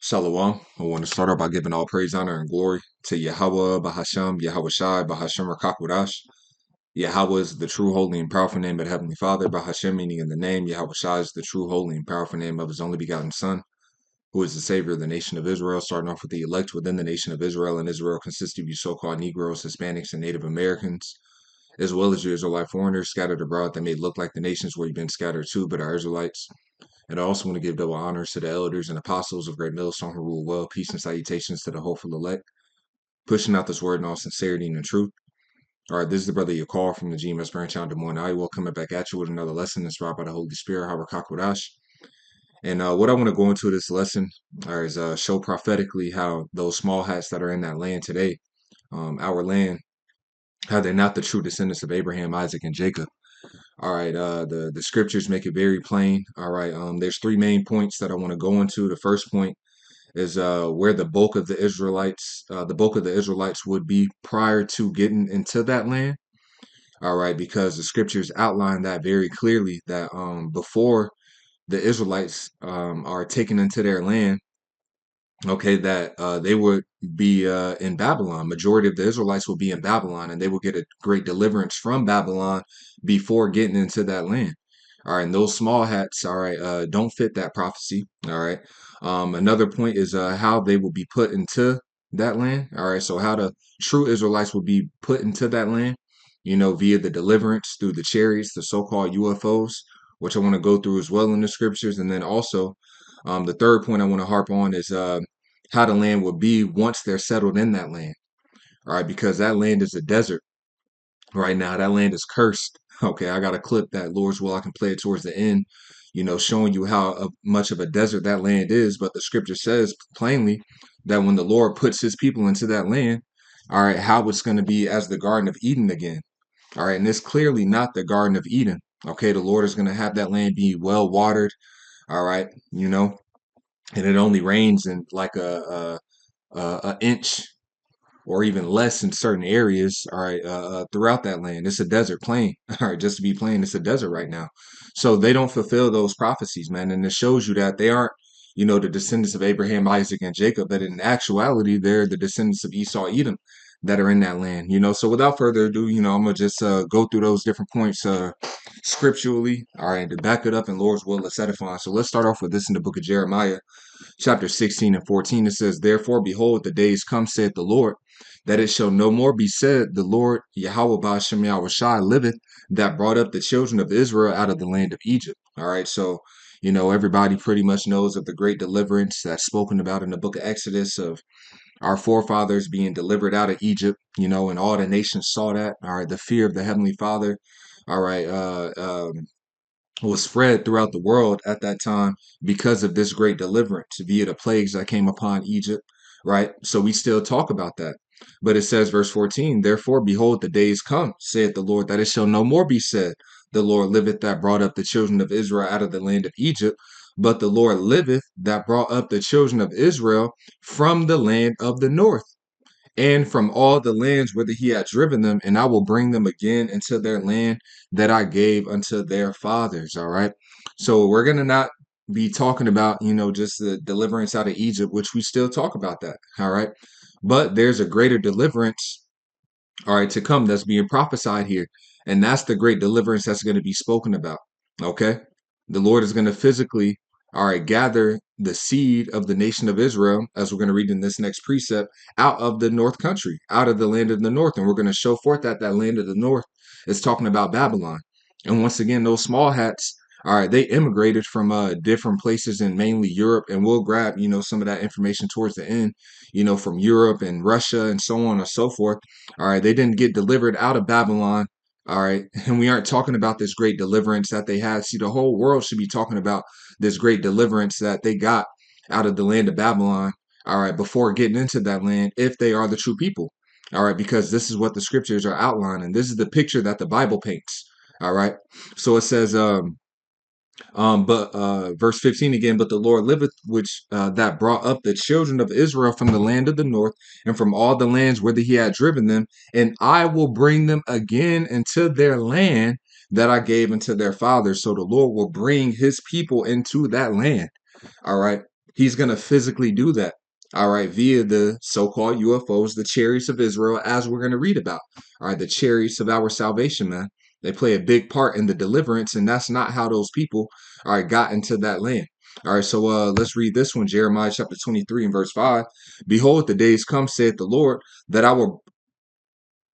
Shalom. I want to start off by giving all praise, honor, and glory to Yahweh, Bahasham, Yahweh Shai, Bahasham Rakakwadash. Yahweh is the true, holy, and powerful name of the Heavenly Father. Bahasham meaning in the name. Yahweh Shai is the true, holy, and powerful name of His only begotten Son, who is the Savior of the nation of Israel. Starting off with the elect within the nation of Israel, and Israel consists of you so-called Negroes, Hispanics, and Native Americans, as well as you Israelite foreigners scattered abroad that may look like the nations where you've been scattered to, but are Israelites. And I also want to give double honors to the elders and apostles of Great Millstone who rule well. Peace and salutations to the hopeful elect, pushing out this word in all sincerity and in truth. All right, this is the brother Yakar from the GMS branch out in Des Moines, Iowa, coming back at you with another lesson inspired by the Holy Spirit, Habakkuk. And what I want to go into this lesson is show prophetically how those small hats that are in that land today, our land, how they're not the true descendants of Abraham, Isaac, and Jacob. All right, the scriptures make it very plain. All right, there's three main points that I want to go into. The first point is where the bulk of the Israelites would be prior to getting into that land. All right, because the scriptures outline that very clearly that before the Israelites are taken into their land, okay, that they would be in Babylon. Majority of the Israelites will be in Babylon, and they will get a great deliverance from Babylon before getting into that land. All right, and those small hats, all right, don't fit that prophecy. All right. Another point is how they will be put into that land. All right, so how the true Israelites will be put into that land, via the deliverance through the chariots, the so-called UFOs, which I want to go through as well in the scriptures, and then also the third point I want to harp on is how the land will be once they're settled in that land. All right, because that land is a desert right now. That land is cursed. Okay, I got a clip that Lord's will I can play it towards the end, showing you how much of a desert that land is. But the scripture says plainly that when the Lord puts his people into that land, all right, how it's going to be as the Garden of Eden again. All right, and it's clearly not the Garden of Eden. Okay, the Lord is going to have that land be well watered. All right, and it only rains in like a inch or even less in certain areas, all right, throughout that land. It's a desert plain, all right, just to be plain, it's a desert right now. So they don't fulfill those prophecies, man. And it shows you that they aren't, the descendants of Abraham, Isaac, and Jacob, but in actuality, they're the descendants of Esau, Edom that are in that land, So without further ado, I'm going to just go through those different points scripturally, all right, to back it up in Lord's will, let's edify. So let's start off with this in the book of Jeremiah, chapter 16 and 14. It says, "Therefore, behold, the days come, saith the Lord, that it shall no more be said, the Lord Yahweh Ba'ashem Yahweh Shai liveth, that brought up the children of Israel out of the land of Egypt." All right, so everybody pretty much knows of the great deliverance that's spoken about in the book of Exodus of our forefathers being delivered out of Egypt, and all the nations saw that. All right, the fear of the Heavenly Father, all right, was spread throughout the world at that time because of this great deliverance via the plagues that came upon Egypt, right? So we still talk about that. But it says, verse 14, "Therefore, behold, the days come, saith the Lord, that it shall no more be said, the Lord liveth that brought up the children of Israel out of the land of Egypt, but the Lord liveth that brought up the children of Israel from the land of the north, and from all the lands whither he had driven them, and I will bring them again into their land that I gave unto their fathers." All right. So we're going to not be talking about, just the deliverance out of Egypt, which we still talk about that. All right. But there's a greater deliverance, all right, to come that's being prophesied here. And that's the great deliverance that's going to be spoken about. Okay. The Lord is going to physically, all right, gather the seed of the nation of Israel, as we're going to read in this next precept, out of the north country, out of the land of the north. And we're going to show forth that that land of the north is talking about Babylon. And once again, those small hats, all right, they immigrated from different places in mainly Europe. And we'll grab, some of that information towards the end, from Europe and Russia and so on and so forth. All right, they didn't get delivered out of Babylon. All right, and we aren't talking about this great deliverance that they had. See, the whole world should be talking about this great deliverance that they got out of the land of Babylon, all right, before getting into that land, if they are the true people, all right, because this is what the scriptures are outlining. This is the picture that the Bible paints, all right. So it says, but verse 15 again, "But the Lord liveth, which that brought up the children of Israel from the land of the north, and from all the lands whither he had driven them, and I will bring them again into their land that I gave unto their fathers." So the Lord will bring his people into that land. All right. He's going to physically do that. All right, via the so-called UFOs, the chariots of Israel, as we're going to read about. All right, the chariots of our salvation, man. They play a big part in the deliverance, and that's not how those people, all right, got into that land. All right, so let's read this one, Jeremiah chapter 23 and verse 5. Behold, the days come, saith the Lord, that I will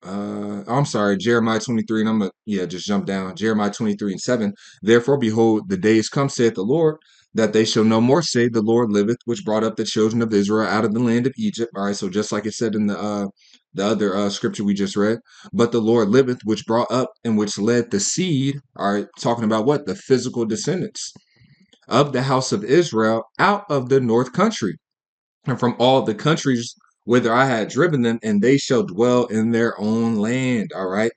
I'm sorry, Jeremiah 23, and I'm gonna just jump down. Jeremiah 23 and 7. Therefore, behold, the days come, saith the Lord, that they shall no more say, the Lord liveth, which brought up the children of Israel out of the land of Egypt. All right, so just like it said in the other scripture we just read, but the Lord liveth, which brought up and which led the seed. All right, talking about what? The physical descendants of the house of Israel out of the north country and from all the countries whither I had driven them, and they shall dwell in their own land. All right.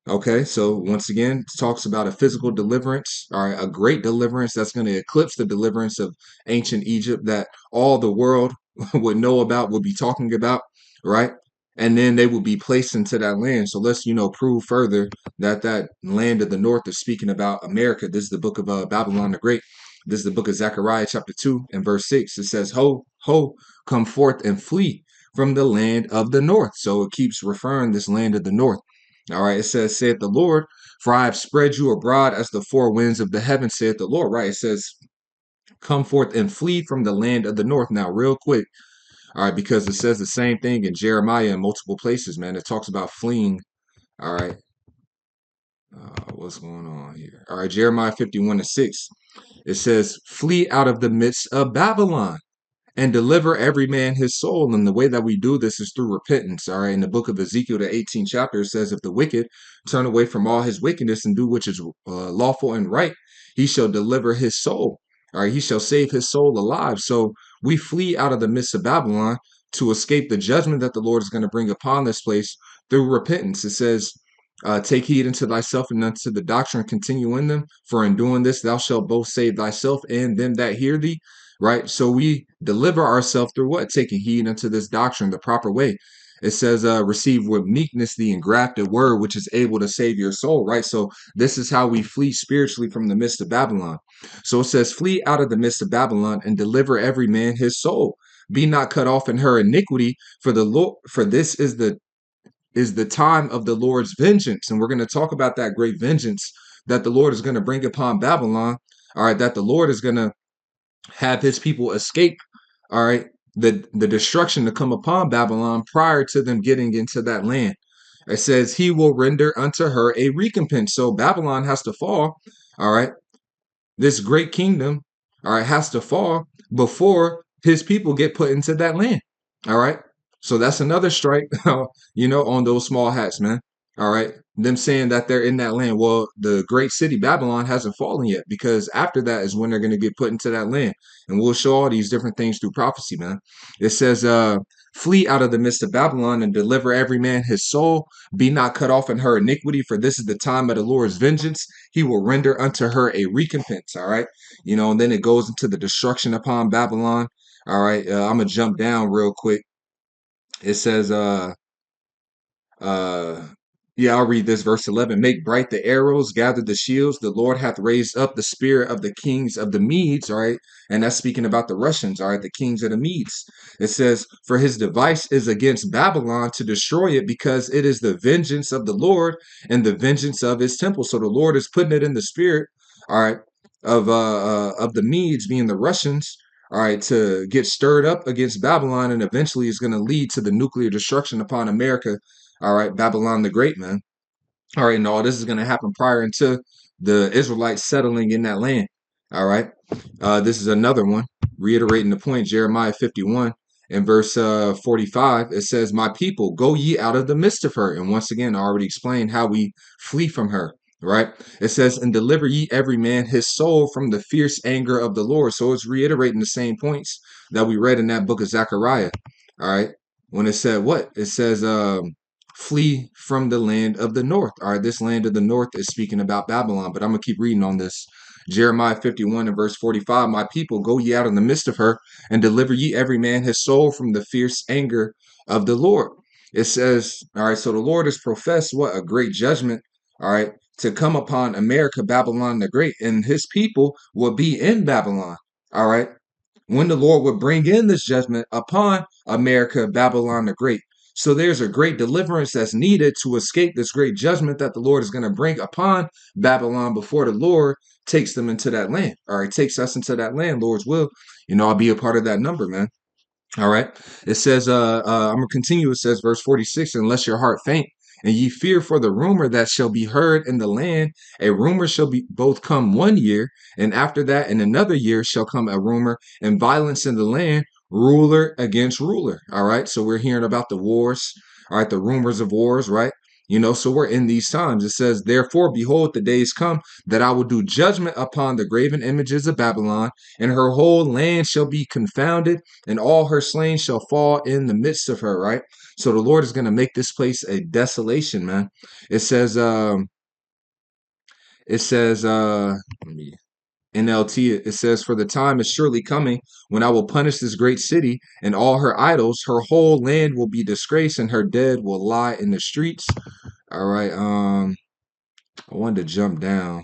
Okay, so once again, it talks about a physical deliverance, all right, a great deliverance that's going to eclipse the deliverance of ancient Egypt that all the world would know about, would be talking about, right? And then they will be placed into that land. So let's, prove further that that land of the north is speaking about America. This is the book of Babylon the Great. This is the book of Zechariah, chapter 2 and verse 6. It says, Ho, ho, come forth and flee from the land of the north. So it keeps referring this land of the north. All right, it says, saith the Lord, for I have spread you abroad as the four winds of the heaven, saith the Lord. Right, it says, come forth and flee from the land of the north. Now, real quick, all right, because it says the same thing in Jeremiah in multiple places, man. It talks about fleeing. All right, what's going on here? All right, Jeremiah 51 and 6. It says, flee out of the midst of Babylon and deliver every man his soul. And the way that we do this is through repentance. All right. In the book of Ezekiel, the 18th chapter, it says, if the wicked turn away from all his wickedness and do which is lawful and right, he shall deliver his soul. All right. He shall save his soul alive. So we flee out of the midst of Babylon to escape the judgment that the Lord is going to bring upon this place through repentance. It says, take heed unto thyself and unto the doctrine, continue in them. For in doing this, thou shalt both save thyself and them that hear thee. Right. So we deliver ourselves through what? Taking heed unto this doctrine the proper way. It says, receive with meekness the engrafted word, which is able to save your soul. Right. So this is how we flee spiritually from the midst of Babylon. So it says, flee out of the midst of Babylon and deliver every man his soul. Be not cut off in her iniquity, for the Lord, for this is the time of the Lord's vengeance. And we're going to talk about that great vengeance that the Lord is going to bring upon Babylon. All right, that the Lord is going to have his people escape, all right, the destruction to come upon Babylon prior to them getting into that land. It says he will render unto her a recompense. So Babylon has to fall, all right. This great kingdom, all right, has to fall before his people get put into that land. All right. So that's another strike, on those small hats, man. All right. Them saying that they're in that land. Well, the great city Babylon hasn't fallen yet, because after that is when they're going to get put into that land. And we'll show all these different things through prophecy, man. It says, flee out of the midst of Babylon and deliver every man his soul. Be not cut off in her iniquity, for this is the time of the Lord's vengeance. He will render unto her a recompense. All right. And then it goes into the destruction upon Babylon. All right. I'm going to jump down real quick. It says, uh, yeah, I'll read this verse 11. Make bright the arrows, gather the shields. The Lord hath raised up the spear of the kings of the Medes. All right. And that's speaking about the Russians. All right. The kings of the Medes. It says, for his device is against Babylon to destroy it, because it is the vengeance of the Lord and the vengeance of his temple. So the Lord is putting it in the spirit. All right. Of the Medes, being the Russians. All right, to get stirred up against Babylon, and eventually is going to lead to the nuclear destruction upon America. All right, Babylon the Great, man. All right, and all this is going to happen prior into the Israelites settling in that land. All right, this is another one, reiterating the point, Jeremiah 51 and verse 45. It says, my people, go ye out of the midst of her. And once again, I already explained how we flee from her. Right. It says, and deliver ye every man his soul from the fierce anger of the Lord. So it's reiterating the same points that we read in that book of Zechariah. All right. When it said what? It says, flee from the land of the north. All right, this land of the north is speaking about Babylon, but I'm going to keep reading on this. Jeremiah 51 and verse 45, my people, go ye out in the midst of her and deliver ye every man his soul from the fierce anger of the Lord. It says, all right, so the Lord has professed what? A great judgment, all right, to come upon America, Babylon the Great, and his people will be in Babylon, all right. when the Lord would bring in this judgment upon America, Babylon the Great. So there's a great deliverance that's needed to escape this great judgment that the Lord is going to bring upon Babylon before the Lord takes them into that land. All right, takes us into that land, Lord's will. I'll be a part of that number, man. All right. It says, I'm gonna continue. It says, verse 46, unless your heart faint, and ye fear for the rumor that shall be heard in the land, a rumor shall be both come 1 year, and after that in another year shall come a rumor, and violence in the land, ruler against ruler. All right. So we're hearing about the wars, all right, the rumors of wars, right? So we're in these times. It says, therefore, behold, the days come that I will do judgment upon the graven images of Babylon, and her whole land shall be confounded, and all her slain shall fall in the midst of her, right? So the Lord is going to make this place a desolation, man. It says, let me NLT, it says, for the time is surely coming when I will punish this great city and all her idols. Her whole land will be disgraced, and her dead will lie in the streets. All right. I wanted to jump down.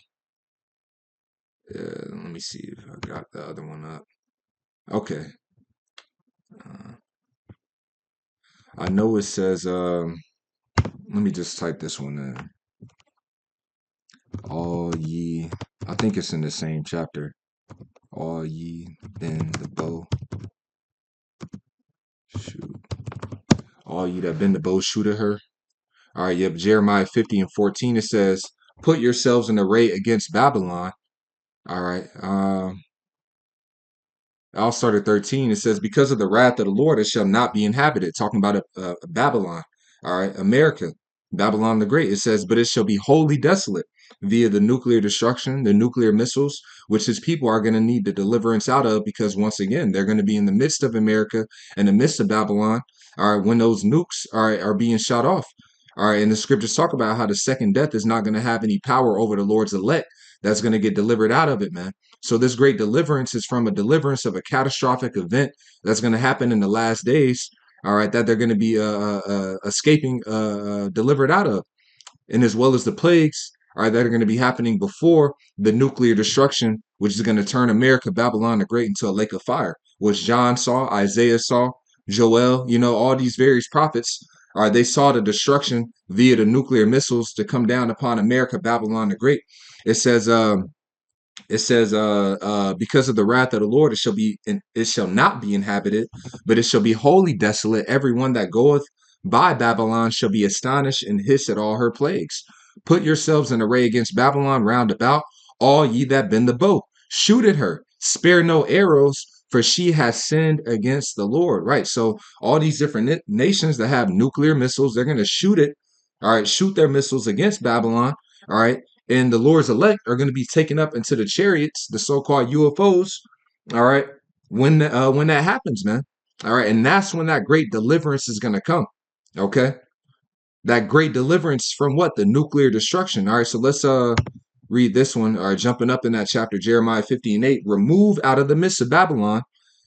Let me see if I got the other one up. Okay. Uh, I know it says, let me just type this one in. All ye, I think it's in the same chapter. All ye bend the bow, shoot. All ye that bend the bow, shoot at her. All right, yep. Jeremiah 50 and 14, it says, put yourselves in array against Babylon. All right. I'll start at 13. It says, because of the wrath of the Lord, it shall not be inhabited. Talking about Babylon. All right. America, Babylon the Great. It says, but it shall be wholly desolate via the nuclear destruction, the nuclear missiles, which his people are going to need the deliverance out of, because once again, they're going to be in the midst of America, in the midst of Babylon. All right. When those nukes are being shot off. All right. And the scriptures talk about how the second death is not going to have any power over the Lord's elect. That's going to get delivered out of it, man. So this great deliverance is from a deliverance of a catastrophic event that's going to happen in the last days. All right, that they're going to be escaping, delivered out of, and as well as the plagues, all right, that are going to be happening before the nuclear destruction, which is going to turn America, Babylon the Great, into a lake of fire, which John saw, Isaiah saw, Joel, all these various prophets. All right, they saw the destruction via the nuclear missiles to come down upon America, Babylon the Great. It says, because of the wrath of the Lord, it shall not be inhabited, but it shall be wholly desolate. Everyone that goeth by Babylon shall be astonished and hiss at all her plagues. Put yourselves in array against Babylon round about, all ye that bend the bow. Shoot at her, spare no arrows, for she has sinned against the Lord. Right. So all these different nations that have nuclear missiles, they're going to shoot it. All right, shoot their missiles against Babylon. All right, and the Lord's elect are going to be taken up into the chariots, the so-called UFOs. All right, when that happens, man. All right, and that's when that great deliverance is going to come. Okay, that great deliverance from what? The nuclear destruction. All right, so let's read this one. All right, jumping up in that chapter, Jeremiah 50 and 8. Remove out of the midst of Babylon.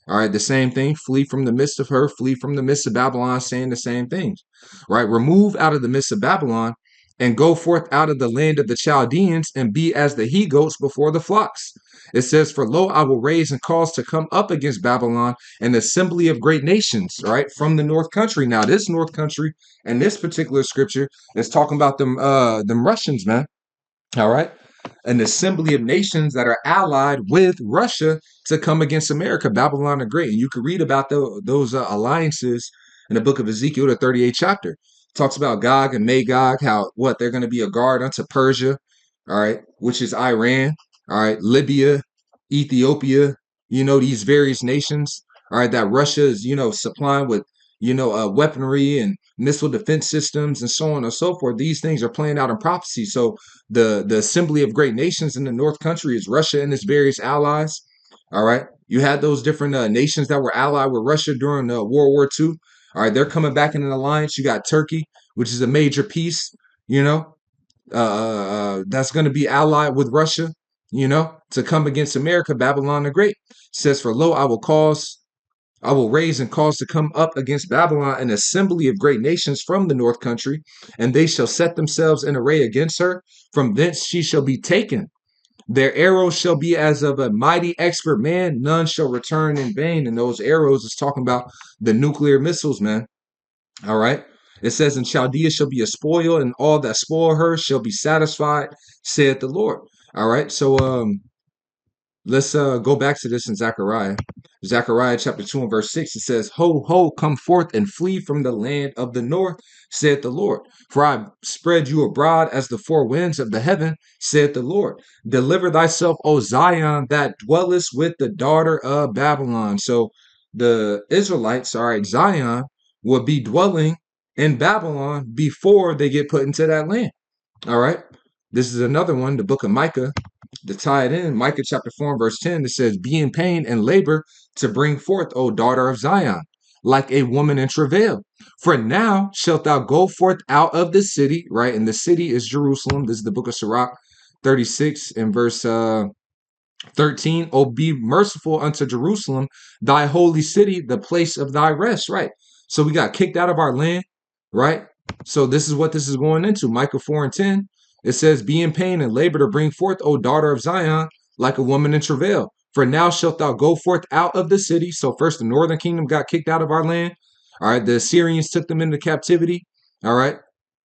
All right, the same thing. Flee from the midst of her. Flee from the midst of Babylon, saying the same things. Right, remove out of the midst of Babylon, and go forth out of the land of the Chaldeans, and be as the he goats before the flocks. It says, for lo, I will raise and cause to come up against Babylon an assembly of great nations, right, from the north country. Now, this north country and this particular scripture is talking about them Russians, man. All right. An assembly of nations that are allied with Russia to come against America, Babylon the Great. And you can read about those alliances in the book of Ezekiel, the 38th chapter. It talks about Gog and Magog, how they're going to be a guard unto Persia, all right, which is Iran, all right, Libya, Ethiopia, these various nations, all right, that Russia is, supplying with, weaponry and missile defense systems and so on and so forth. These things are playing out in prophecy. So the assembly of great nations in the north country is Russia and its various allies. All right, you had those different nations that were allied with Russia during World War II. All right, they're coming back in an alliance. You got Turkey, which is a major piece, that's going to be allied with Russia, to come against America, Babylon the Great. It says, for lo, I will raise and cause to come up against Babylon an assembly of great nations from the north country, and they shall set themselves in array against her. From thence she shall be taken. Their arrows shall be as of a mighty expert man. None shall return in vain. And those arrows is talking about the nuclear missiles, man. All right. It says, in Chaldea shall be a spoil, and all that spoil her shall be satisfied, saith the Lord. All right. So let's go back to this in Zechariah. Zechariah chapter 2 and verse 6. It says, Ho, ho, come forth and flee from the land of the north, saith the Lord. For I spread you abroad as the four winds of the heaven, saith the Lord. Deliver thyself, O Zion, that dwellest with the daughter of Babylon. So the Israelites, all right, Zion, will be dwelling in Babylon before they get put into that land. All right. This is another one, the book of Micah. To tie it in, Micah chapter 4 and verse 10, it says, Be in pain and labor to bring forth, O daughter of Zion, like a woman in travail. For now shalt thou go forth out of the city, right? And the city is Jerusalem. This is the book of Sirach 36 and verse 13. Oh, be merciful unto Jerusalem, thy holy city, the place of thy rest, right? So we got kicked out of our land, right? So this is what this is going into. Micah 4 and 10. It says, Be in pain and labor to bring forth, O daughter of Zion, like a woman in travail. For now shalt thou go forth out of the city. So first the northern kingdom got kicked out of our land. All right. The Assyrians took them into captivity. All right.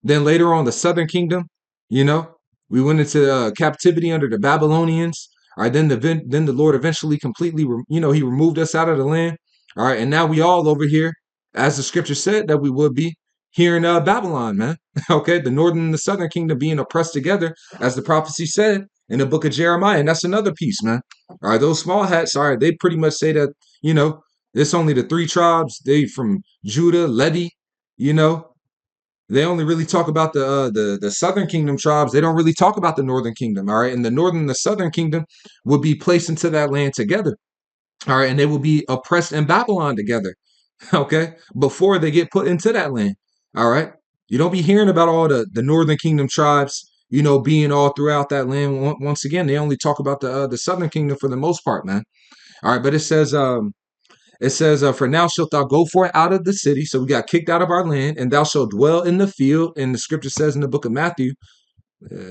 Then later on, the southern kingdom, you know, we went into captivity under the Babylonians. All right, then the Lord eventually completely, he removed us out of the land. All right, and now we all over here, as the scripture said that we would be here in Babylon, man. Okay, the northern and the southern kingdom being oppressed together, as the prophecy said in the book of Jeremiah, and that's another piece, man. All right, those small hats, all right, they pretty much say that it's only the three tribes. They from Judah, Levi, you know, they only really talk about the southern kingdom tribes. They don't really talk about the northern kingdom. All right, and the northern and the southern kingdom will be placed into that land together. All right, and they will be oppressed in Babylon together. Okay, before they get put into that land. All right, you don't be hearing about all the northern kingdom tribes, being all throughout that land. Once again, they only talk about the southern kingdom for the most part, man. All right, but it says, for now shalt thou go forth out of the city. So we got kicked out of our land, and thou shalt dwell in the field. And the scripture says in the book of Matthew,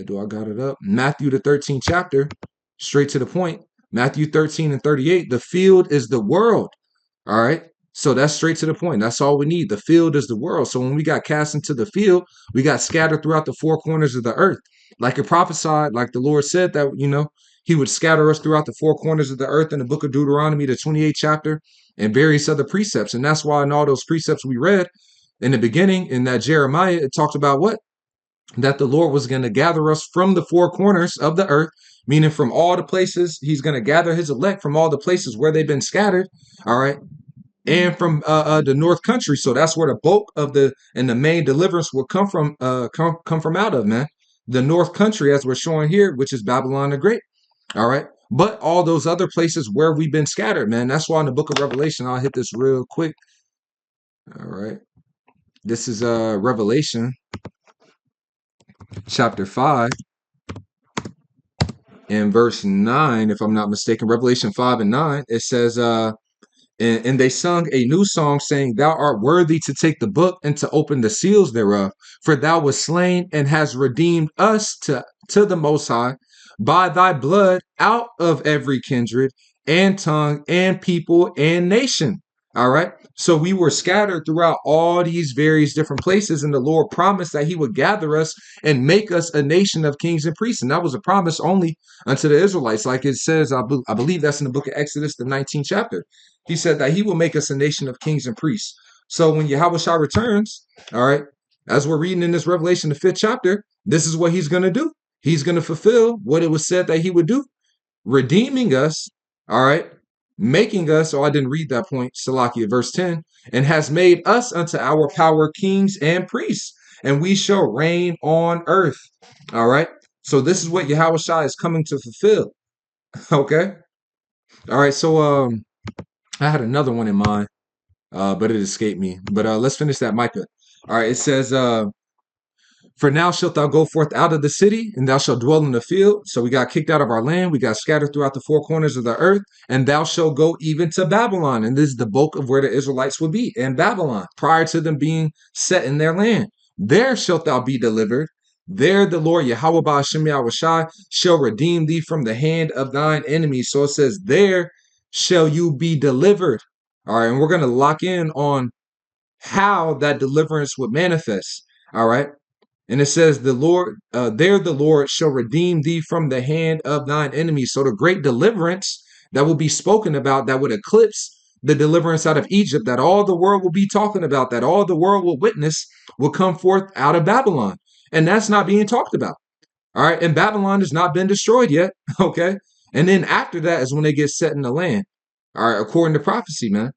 do I got it up? Matthew, the 13th chapter, straight to the point. Matthew 13 and 38, the field is the world. All right. So that's straight to the point. That's all we need. The field is the world. So when we got cast into the field, we got scattered throughout the four corners of the earth. Like it prophesied, like the Lord said that, he would scatter us throughout the four corners of the earth in the book of Deuteronomy, the 28th chapter, and various other precepts. And that's why in all those precepts we read in the beginning, in that Jeremiah, it talked about what? That the Lord was going to gather us from the four corners of the earth, meaning from all the places. He's going to gather his elect from all the places where they've been scattered. All right. And from the north country. So that's where the bulk of the main deliverance will come from, come from out of, man. The north country, as we're showing here, which is Babylon the Great. All right. But all those other places where we've been scattered, man. That's why in the book of Revelation, I'll hit this real quick. All right. This is Revelation chapter 5 and verse 9, if I'm not mistaken. Revelation 5 and 9. It says, and they sung a new song, saying, Thou art worthy to take the book and to open the seals thereof. For thou wast slain and hast redeemed us to the Most High by thy blood out of every kindred and tongue and people and nation. All right. So we were scattered throughout all these various different places, and the Lord promised that he would gather us and make us a nation of kings and priests. And that was a promise only unto the Israelites. Like it says, I believe that's in the book of Exodus, the 19th chapter. He said that he will make us a nation of kings and priests. So when Yahushua returns, all right, as we're reading in this Revelation, the 5th chapter, this is what he's going to do. He's going to fulfill what it was said that he would do, redeeming us, all right, making us, I didn't read that point, Salachya, verse 10, and has made us unto our power kings and priests, and we shall reign on earth. All right. So this is what Yahushua is coming to fulfill. Okay. All right. So I had another one in mind, but it escaped me. But let's finish that Micah. All right. It says, for now shalt thou go forth out of the city, and thou shalt dwell in the field. So we got kicked out of our land. We got scattered throughout the four corners of the earth, and thou shalt go even to Babylon. And this is the bulk of where the Israelites will be, in Babylon, prior to them being set in their land. There shalt thou be delivered, There the Lord Yahweh Ba'ashem Yahushai shall redeem thee from the hand of thine enemies. So it says, there shall you be delivered. All right, and we're going to lock in on how that deliverance would manifest. All right. And it says, the Lord, there the Lord shall redeem thee from the hand of thine enemies. So the great deliverance that will be spoken about, that would eclipse the deliverance out of Egypt, that all the world will be talking about, that all the world will witness, will come forth out of Babylon. And that's not being talked about. All right. And Babylon has not been destroyed yet. Okay. And then after that is when they get set in the land. All right. According to prophecy, man.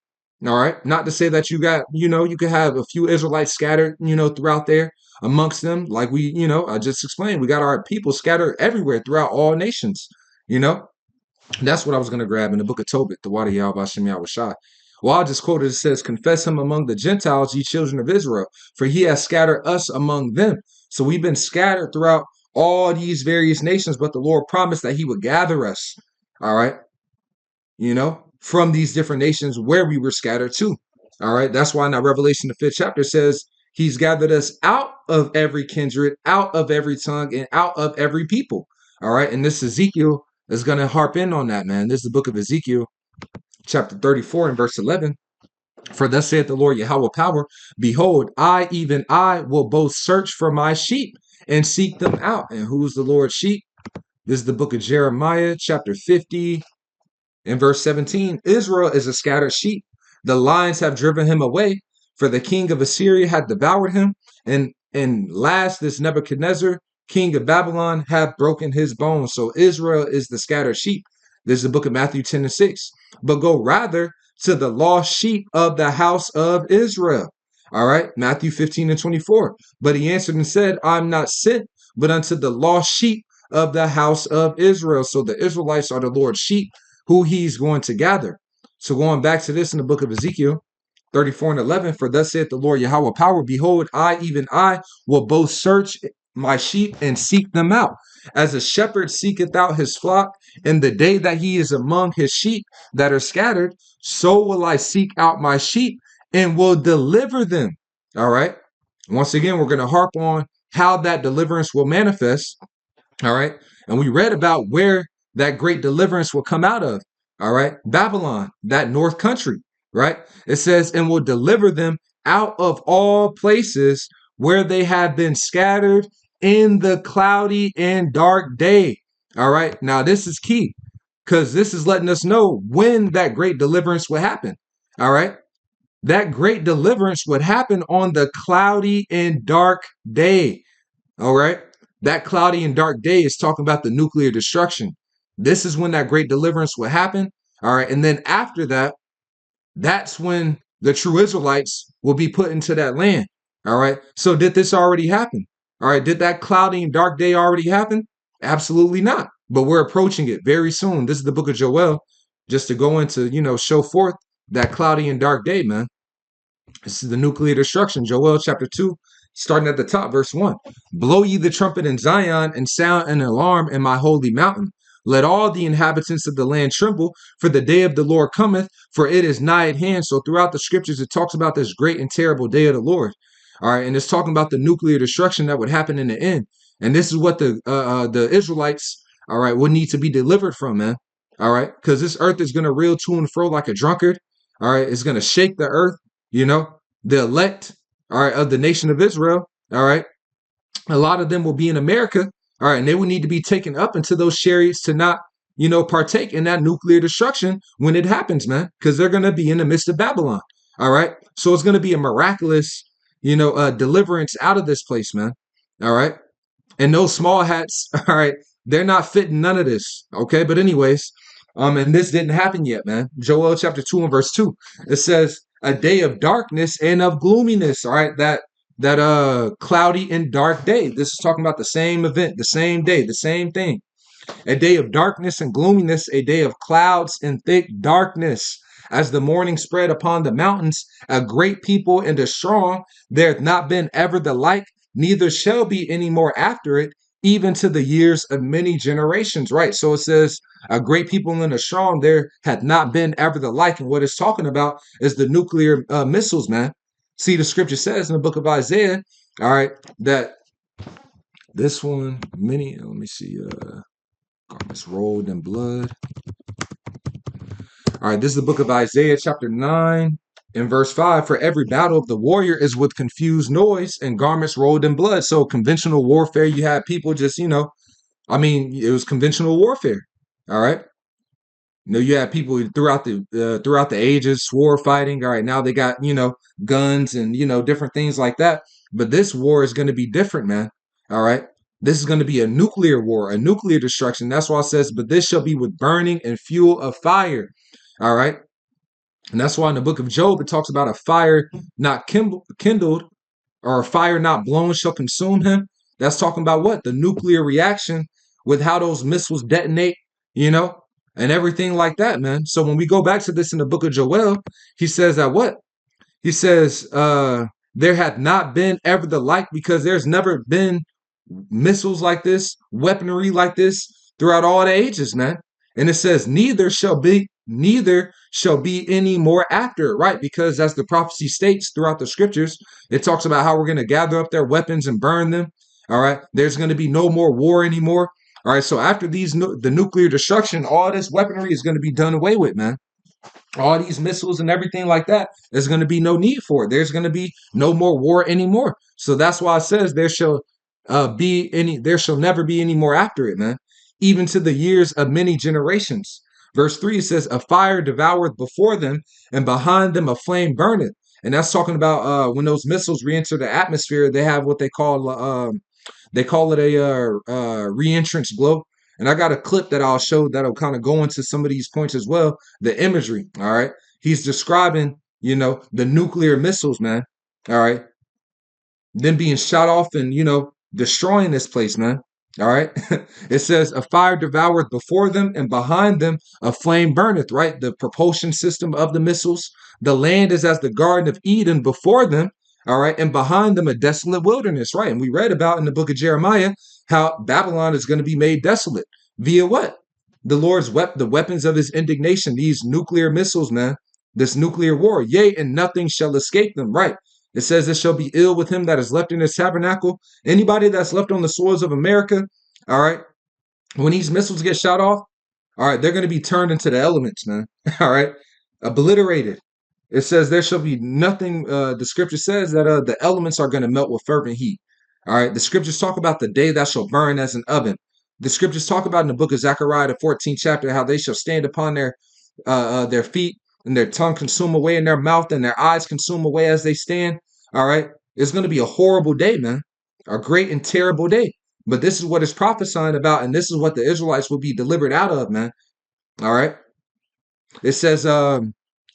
All right. Not to say that you got, you could have a few Israelites scattered, throughout there amongst them. Like I just explained, we got our people scattered everywhere throughout all nations, you know. That's what I was going to grab in the book of Tobit, the Wadi Yahweh Shem Yahushai. Well, I'll just quote it. It says, confess him among the Gentiles, ye children of Israel, for he has scattered us among them. So we've been scattered throughout all these various nations, but the Lord promised that he would gather us, all right, from these different nations where we were scattered to. All right. That's why now Revelation, the 5th chapter says he's gathered us out of every kindred, out of every tongue, and out of every people. All right. And this Ezekiel is going to harp in on that, man. This is the book of Ezekiel, chapter 34 and verse 11. For thus saith the Lord Yahweh power, behold, I, even I, will both search for my sheep and seek them out. And who's the Lord's sheep? This is the book of Jeremiah, chapter 50, in verse 17, Israel is a scattered sheep. The lions have driven him away, for the king of Assyria had devoured him. And last, this Nebuchadnezzar, king of Babylon, hath broken his bones. So Israel is the scattered sheep. This is the book of Matthew 10 and 6. But go rather to the lost sheep of the house of Israel. All right, Matthew 15 and 24. But he answered and said, I'm not sent, but unto the lost sheep of the house of Israel. So the Israelites are the Lord's sheep, who he's going to gather. So going back to this in the book of Ezekiel 34 and 11, for thus saith the Lord Yahweh power, behold, I, even I, will both search my sheep and seek them out. As a shepherd seeketh out his flock in the day that he is among his sheep that are scattered, so will I seek out my sheep and will deliver them. All right. Once again, we're going to harp on how that deliverance will manifest. All right. And we read about where that great deliverance will come out of. All right. Babylon, that north country. Right. It says, and will deliver them out of all places where they have been scattered in the cloudy and dark day. All right. Now, this is key because this is letting us know when that great deliverance will happen. All right. That great deliverance would happen on the cloudy and dark day. All right. That cloudy and dark day is talking about the nuclear destruction. This is when that great deliverance will happen. All right. And then after that, that's when the true Israelites will be put into that land. All right. So did this already happen? All right. Did that cloudy and dark day already happen? Absolutely not. But we're approaching it very soon. This is the book of Joel, just to go into, show forth that cloudy and dark day, man. This is the nuclear destruction. Joel chapter 2, starting at the top, verse 1. Blow ye the trumpet in Zion and sound an alarm in my holy mountain. Let all the inhabitants of the land tremble, for the day of the Lord cometh, for it is nigh at hand. So throughout the scriptures, it talks about this great and terrible day of the Lord. All right, and it's talking about the nuclear destruction that would happen in the end. And this is what the Israelites, all right, would need to be delivered from, man. All right, because this earth is going to reel to and fro like a drunkard. All right, it's going to shake the earth. The elect, all right, of the nation of Israel, all right, a lot of them will be in America, all right, and they will need to be taken up into those chariots to not, partake in that nuclear destruction when it happens, man, because they're going to be in the midst of Babylon, all right? So it's going to be a miraculous, deliverance out of this place, man, all right? And those small hats, all right, they're not fitting none of this, okay? But anyways, and this didn't happen yet, man. Joel chapter 2 and verse 2, it says, a day of darkness and of gloominess, all right? That cloudy and dark day. This is talking about the same event, the same day, the same thing. A day of darkness and gloominess, a day of clouds and thick darkness. As the morning spread upon the mountains, a great people and a strong, there hath not been ever the like, neither shall be any more after it, even to the years of many generations. Right. So it says a great people and a strong, there hath not been ever the like. And what it's talking about is the nuclear missiles, man. See, the scripture says in the book of Isaiah, all right, that This one, many, let me see, garments rolled in blood. All right, this is the book of Isaiah, chapter 9, and verse 5. For every battle of the warrior is with confused noise and garments rolled in blood. So conventional warfare, you had people just, it was conventional warfare. All right. You had people throughout the ages, war fighting. All right, now they got guns and different things like that. But this war is going to be different, man. All right, this is going to be a nuclear war, a nuclear destruction. That's why it says, "But this shall be with burning and fuel of fire." All right, and that's why in the book of Job it talks about a fire not kindled or a fire not blown shall consume him. That's talking about what? The nuclear reaction with how those missiles detonate, you know, and everything like that, man. So when we go back to this in the book of Joel, he says that what? He says, there had not been ever the like, because there's never been missiles like this, weaponry like this throughout all the ages, man. And it says, neither shall be any more after it, right? Because as the prophecy states throughout the scriptures, it talks about how we're going to gather up their weapons and burn them. All right. There's going to be no more war anymore. All right. So after the nuclear destruction, all this weaponry is going to be done away with, man. All these missiles and everything like that, there's going to be no need for it. There's going to be no more war anymore. So that's why it says there shall never be any more after it, man, even to the years of many generations. Verse 3 says, a fire devoureth before them, and behind them a flame burneth. And that's talking about when those missiles re-enter the atmosphere, they have what they call it a re-entrance glow. And I got a clip that I'll show that'll kind of go into some of these points as well. The imagery, all right? He's describing, the nuclear missiles, man, all right? Them being shot off and, destroying this place, man. All right. It says, a fire devoureth before them, and behind them a flame burneth, right? The propulsion system of the missiles. The land is as the Garden of Eden before them. All right. And behind them a desolate wilderness, right? And we read about in the book of Jeremiah how Babylon is going to be made desolate via what? The Lord's the weapons of his indignation, these nuclear missiles, man. This nuclear war. Yea, and nothing shall escape them, right? It says, it shall be ill with him that is left in his tabernacle. Anybody that's left on the soils of America, all right, when these missiles get shot off, all right, they're going to be turned into the elements, man. All right, obliterated. It says there shall be nothing. The scripture says that the elements are going to melt with fervent heat. All right, the scriptures talk about the day that shall burn as an oven. The scriptures talk about in the book of Zechariah, the 14th chapter, how they shall stand upon their feet, and their tongue consume away in their mouth, and their eyes consume away as they stand. All right. It's going to be a horrible day, man. A great and terrible day. But this is what it's prophesying about, and this is what the Israelites will be delivered out of, man. All right. It says,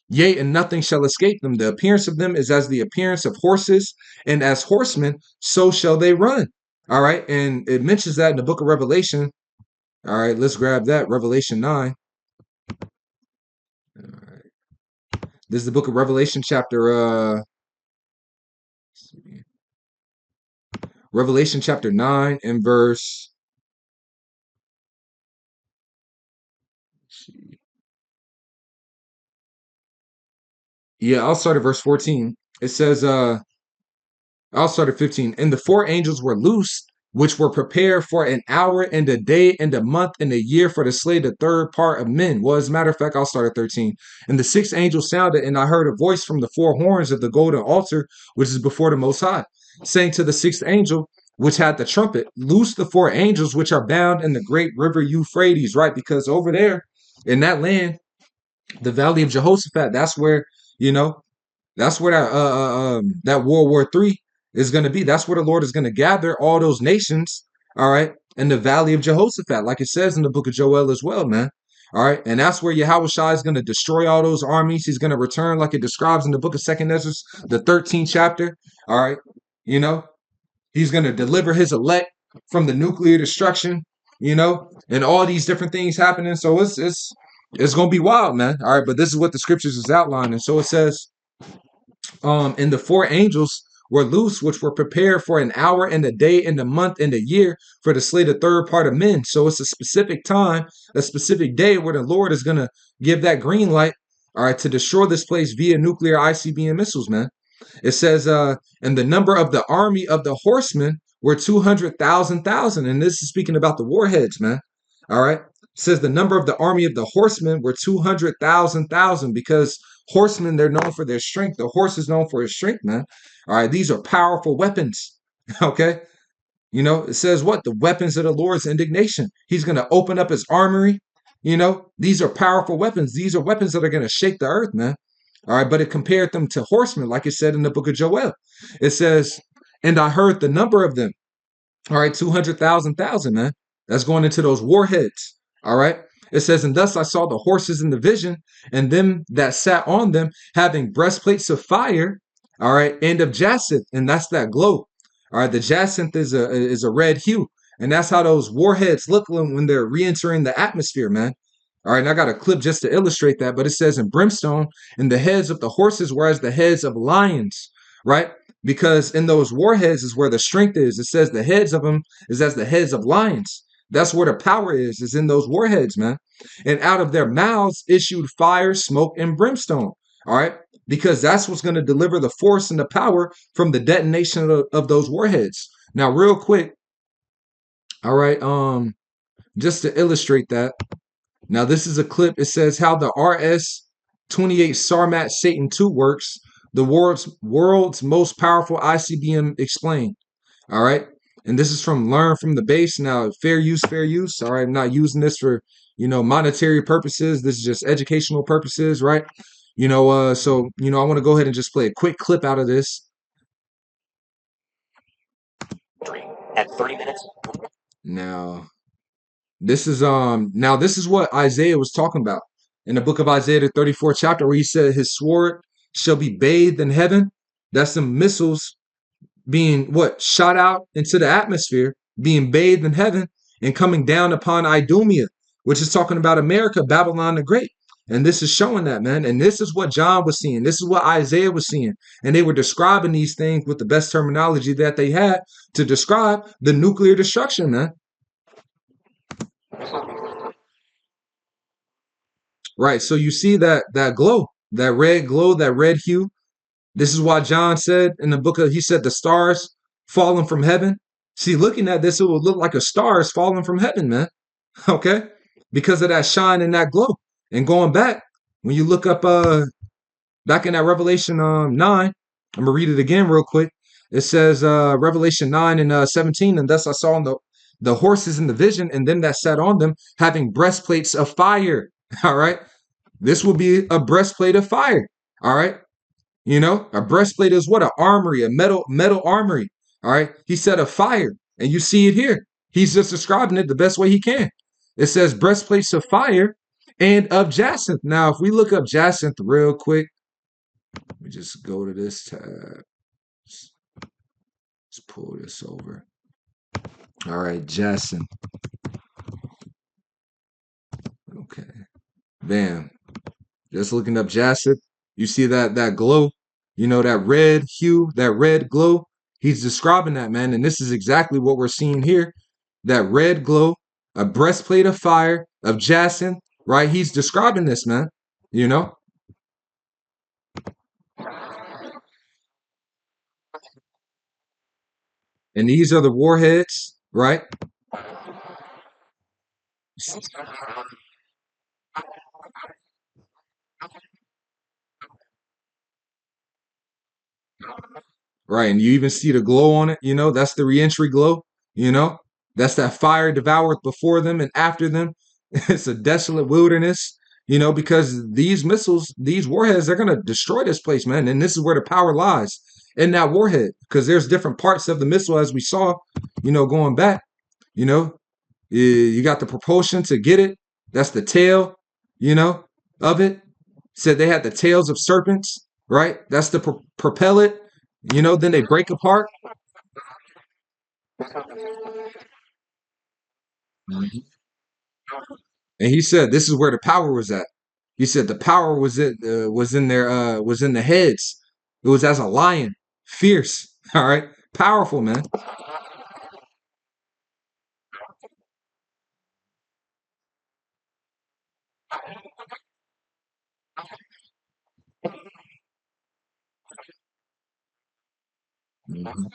yea, and nothing shall escape them. The appearance of them is as the appearance of horses, and as horsemen, so shall they run. All right. And it mentions that in the book of Revelation. All right. Let's grab that. Revelation 9. All right. This is the book of Revelation, Revelation chapter 9 and verse. Yeah, I'll start at verse 14. It says, I'll start at 15. And the four angels were loosed, which were prepared for an hour and a day and a month and a year for to slay the third part of men. Well, as a matter of fact, I'll start at 13. And the sixth angel sounded, and I heard a voice from the four horns of the golden altar, which is before the Most High, saying to the sixth angel, which had the trumpet, loose the four angels which are bound in the great river Euphrates, right? Because over there in that land, the valley of Jehoshaphat, that's where, that's where that World War III is going to be. That's where the Lord is going to gather all those nations, all right, in the valley of Jehoshaphat, like it says in the book of Joel as well, man. All right, and that's where Yahushua is going to destroy all those armies. He's going to return, like it describes in the book of Second Ezra, the 13th chapter. All right, he's going to deliver his elect from the nuclear destruction, and all these different things happening. So it's going to be wild, man. All right, but this is what the scriptures is outlining. So it says, and the four angels were loose, which were prepared for an hour and a day and a month and a year for to slay the third part of men. So it's a specific time, a specific day where the Lord is going to give that green light, all right, to destroy this place via nuclear ICBM missiles, man. It says, and the number of the army of the horsemen were 200,000. And this is speaking about the warheads, man. All right. It says the number of the army of the horsemen were 200,000 because horsemen, they're known for their strength. The horse is known for his strength, man. All right. These are powerful weapons. Okay. You know, it says what? The weapons of the Lord's indignation. He's going to open up his armory. You know, these are powerful weapons. These are weapons that are going to shake the earth, man. All right, but it compared them to horsemen, like it said in the book of Joel. It says, and I heard the number of them. All right, 200,000, man. That's going into those warheads. All right. It says, and thus I saw the horses in the vision, and them that sat on them having breastplates of fire, all right, and of jacinth, and that's that glow. All right, the jacinth is a red hue, and that's how those warheads look when they're re-entering the atmosphere, man. All right, and I got a clip just to illustrate that, but it says in brimstone, and the heads of the horses were as the heads of lions, right? Because in those warheads is where the strength is. It says the heads of them is as the heads of lions. That's where the power is in those warheads, man. And out of their mouths issued fire, smoke, and brimstone. All right. Because that's what's going to deliver the force and the power from the detonation of those warheads. Now, real quick, all right, just to illustrate that. Now, this is a clip. It says how the RS-28 Sarmat Satan 2 works. The world's most powerful ICBM explained. All right. And this is from Learn from the Base. Now, fair use, fair use. All right. I'm not using this for, monetary purposes. This is just educational purposes, right? So, I want to go ahead and just play a quick clip out of this. At 30 minutes. Now this is what Isaiah was talking about in the book of Isaiah, the 34th chapter, where he said his sword shall be bathed in heaven. That's some missiles being shot out into the atmosphere, being bathed in heaven and coming down upon Idumea, which is talking about America, Babylon the Great. And this is showing that, man. And this is what John was seeing. This is what Isaiah was seeing. And they were describing these things with the best terminology that they had to describe the nuclear destruction, man. Right. So you see that glow, that red glow, that red hue. This is why John said in the book he said the stars falling from heaven. See, looking at this, it would look like a star is falling from heaven, man. Okay? Because of that shine and that glow. And going back, when you look up back in that Revelation 9, I'm gonna read it again real quick. It says Revelation 9 and 17, and thus I saw the horses in the vision, and them that sat on them having breastplates of fire. All right. This will be a breastplate of fire. All right. A breastplate is what? An armory, a metal armory. All right. He said a fire, and you see it here. He's just describing it the best way he can. It says breastplates of fire and of jacinth. Now, if we look up jacinth real quick, let me just go to this tab. Let's pull this over. All right, jacinth. Okay. Bam. Just looking up jacinth. You see that glow, that red hue, that red glow. He's describing that, man, and this is exactly what we're seeing here. That red glow, a breastplate of fire, of jacinth, right? He's describing this, man. You know? And these are the warheads, right? Right. And you even see the glow on it, that's the reentry glow, you know, that's that fire devoured before them and after them. It's a desolate wilderness, because these missiles, these warheads, they're going to destroy this place, man. And this is where the power lies in that warhead, because there's different parts of the missile, as we saw, going back, you know, you got the propulsion to get it. That's the tail, of it. Said they had the tails of serpents, right? That's the propel it. Then they break apart. Mhm. And he said this is where the power was at. He said the power was in the heads. It was as a lion, fierce. All right, powerful, man. Mhm.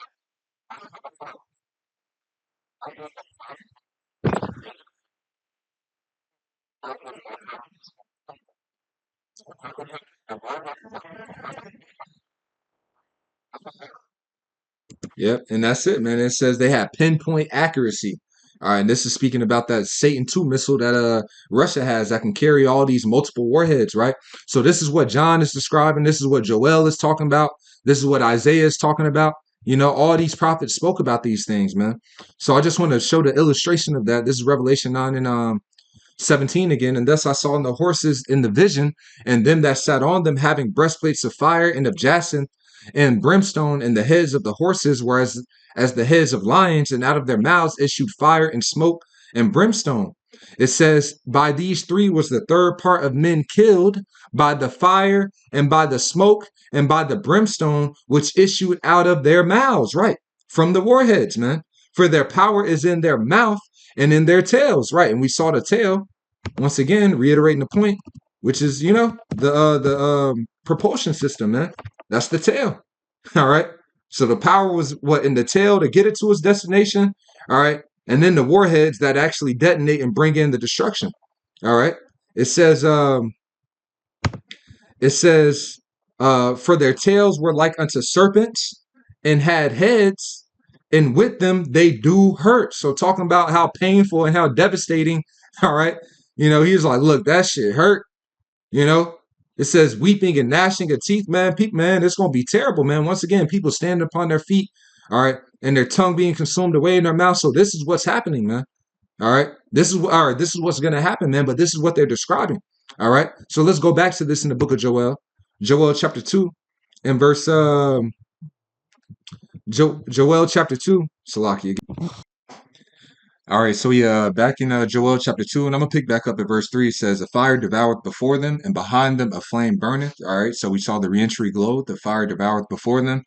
Yep, and that's it, man. It says they have pinpoint accuracy. All right, and this is speaking about that Satan 2 missile that Russia has that can carry all these multiple warheads, right? So this is what John is describing. This is what Joel is talking about. This is what Isaiah is talking about. You know, all these prophets spoke about these things, man. So I just want to show the illustration of that. This is Revelation 9 and 17 again. And thus I saw in the horses in the vision, and them that sat on them having breastplates of fire and of jacinth and brimstone, and the heads of the horses were as the heads of lions, and out of their mouths issued fire and smoke and brimstone. It says, by these three was the third part of men killed, by the fire and by the smoke and by the brimstone which issued out of their mouths, right? From the warheads, man. For their power is in their mouth and in their tails, right? And we saw the tail once again, reiterating the point, which is the propulsion system, man. That's the tail. All right. So the power was what in the tail to get it to its destination. All right. And then the warheads that actually detonate and bring in the destruction. All right. It says it says, for their tails were like unto serpents and had heads, and with them they do hurt. So talking about how painful and how devastating, all right. You know, he was like, look, that shit hurt. You know, it says weeping and gnashing of teeth, man. People, man, it's gonna be terrible, man. Once again, people standing upon their feet, all right, and their tongue being consumed away in their mouth. So this is what's happening, man. All right. This is all right. This is what's going to happen, man. But this is what they're describing. All right. So let's go back to this in the book of Joel, Joel chapter 2, and verse Joel chapter 2. Salachya. All right. So yeah, back in Joel chapter 2, and I'm gonna pick back up at verse 3. It says, "A fire devoureth before them, and behind them a flame burneth." All right. So we saw the reentry glow. The fire devoureth before them,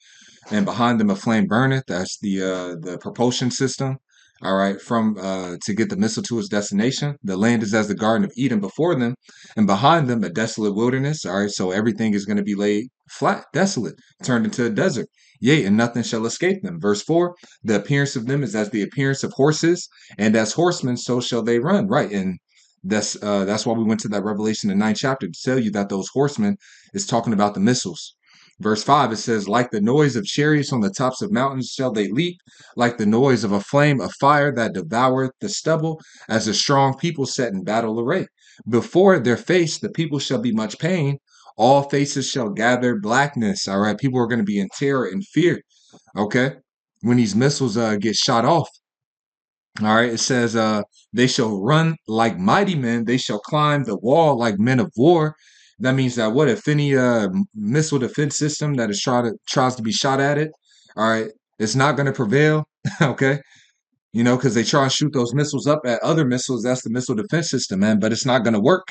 and behind them a flame burneth. That's the propulsion system. All right, from to get the missile to its destination. The land is as the Garden of Eden before them, and behind them a desolate wilderness. All right, so everything is going to be laid flat, desolate, turned into a desert. Yea, and nothing shall escape them. Verse 4, the appearance of them is as the appearance of horses, and as horsemen, so shall they run. Right, and that's why we went to that Revelation, the 9th chapter, to tell you that those horsemen is talking about the missiles. Verse 5, it says, like the noise of chariots on the tops of mountains shall they leap, like the noise of a flame of fire that devoureth the stubble, as a strong people set in battle array. Before their face the people shall be much pain, all faces shall gather blackness. All right, people are going to be in terror and fear. Okay, when these missiles get shot off. All right, it says, they shall run like mighty men, they shall climb the wall like men of war. That means that what if any missile defense system that is tries to be shot at it, all right, it's not going to prevail. Okay, you know, because they try and shoot those missiles up at other missiles. That's the missile defense system, man, but it's not going to work.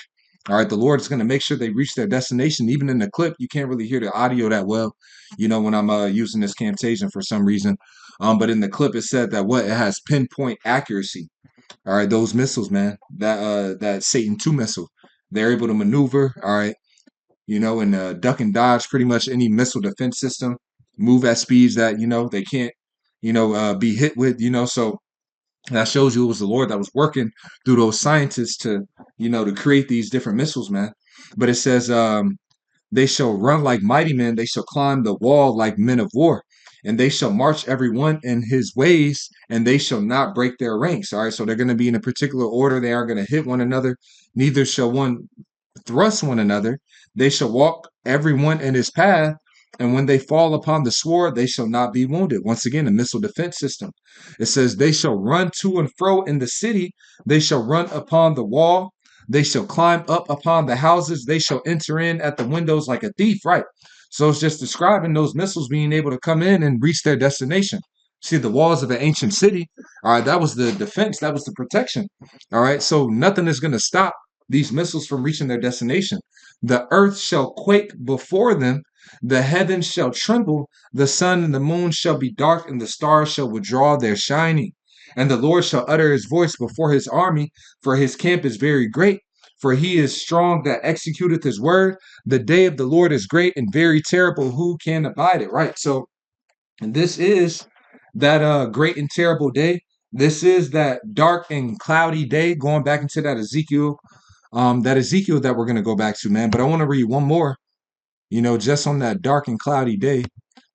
All right, the Lord is going to make sure they reach their destination. Even in the clip, you can't really hear the audio that well, you know, when I'm using this Camtasia for some reason. But in the clip, it said that what it has pinpoint accuracy. All right, those missiles, man, that Satan 2 missile, they're able to maneuver. All right, you know, and duck and dodge pretty much any missile defense system, move at speeds that you know they can't, you know, be hit with. You know, so that shows you it was the Lord that was working through those scientists to, you know, to create these different missiles, man. But it says, they shall run like mighty men, they shall climb the wall like men of war, and they shall march every one in his ways, and they shall not break their ranks. All right, so they're going to be in a particular order. They aren't going to hit one another, neither shall one thrust one another. They shall walk every one in his path, and when they fall upon the sword, they shall not be wounded. Once again, a missile defense system. It says, they shall run to and fro in the city, they shall run upon the wall, they shall climb up upon the houses, they shall enter in at the windows like a thief, right? So it's just describing those missiles being able to come in and reach their destination. See, the walls of an ancient city, all right, that was the defense, that was the protection. All right, so nothing is going to stop these missiles from reaching their destination. The earth shall quake before them, the heavens shall tremble, the sun and the moon shall be dark, and the stars shall withdraw their shining. And the Lord shall utter his voice before his army, for his camp is very great. For he is strong that executeth his word. The day of the Lord is great and very terrible. Who can abide it? Right. So, and this is that great and terrible day This is that dark and cloudy day, going back into that Ezekiel that we're going to go back to, man. But I want to read one more, just on that dark and cloudy day.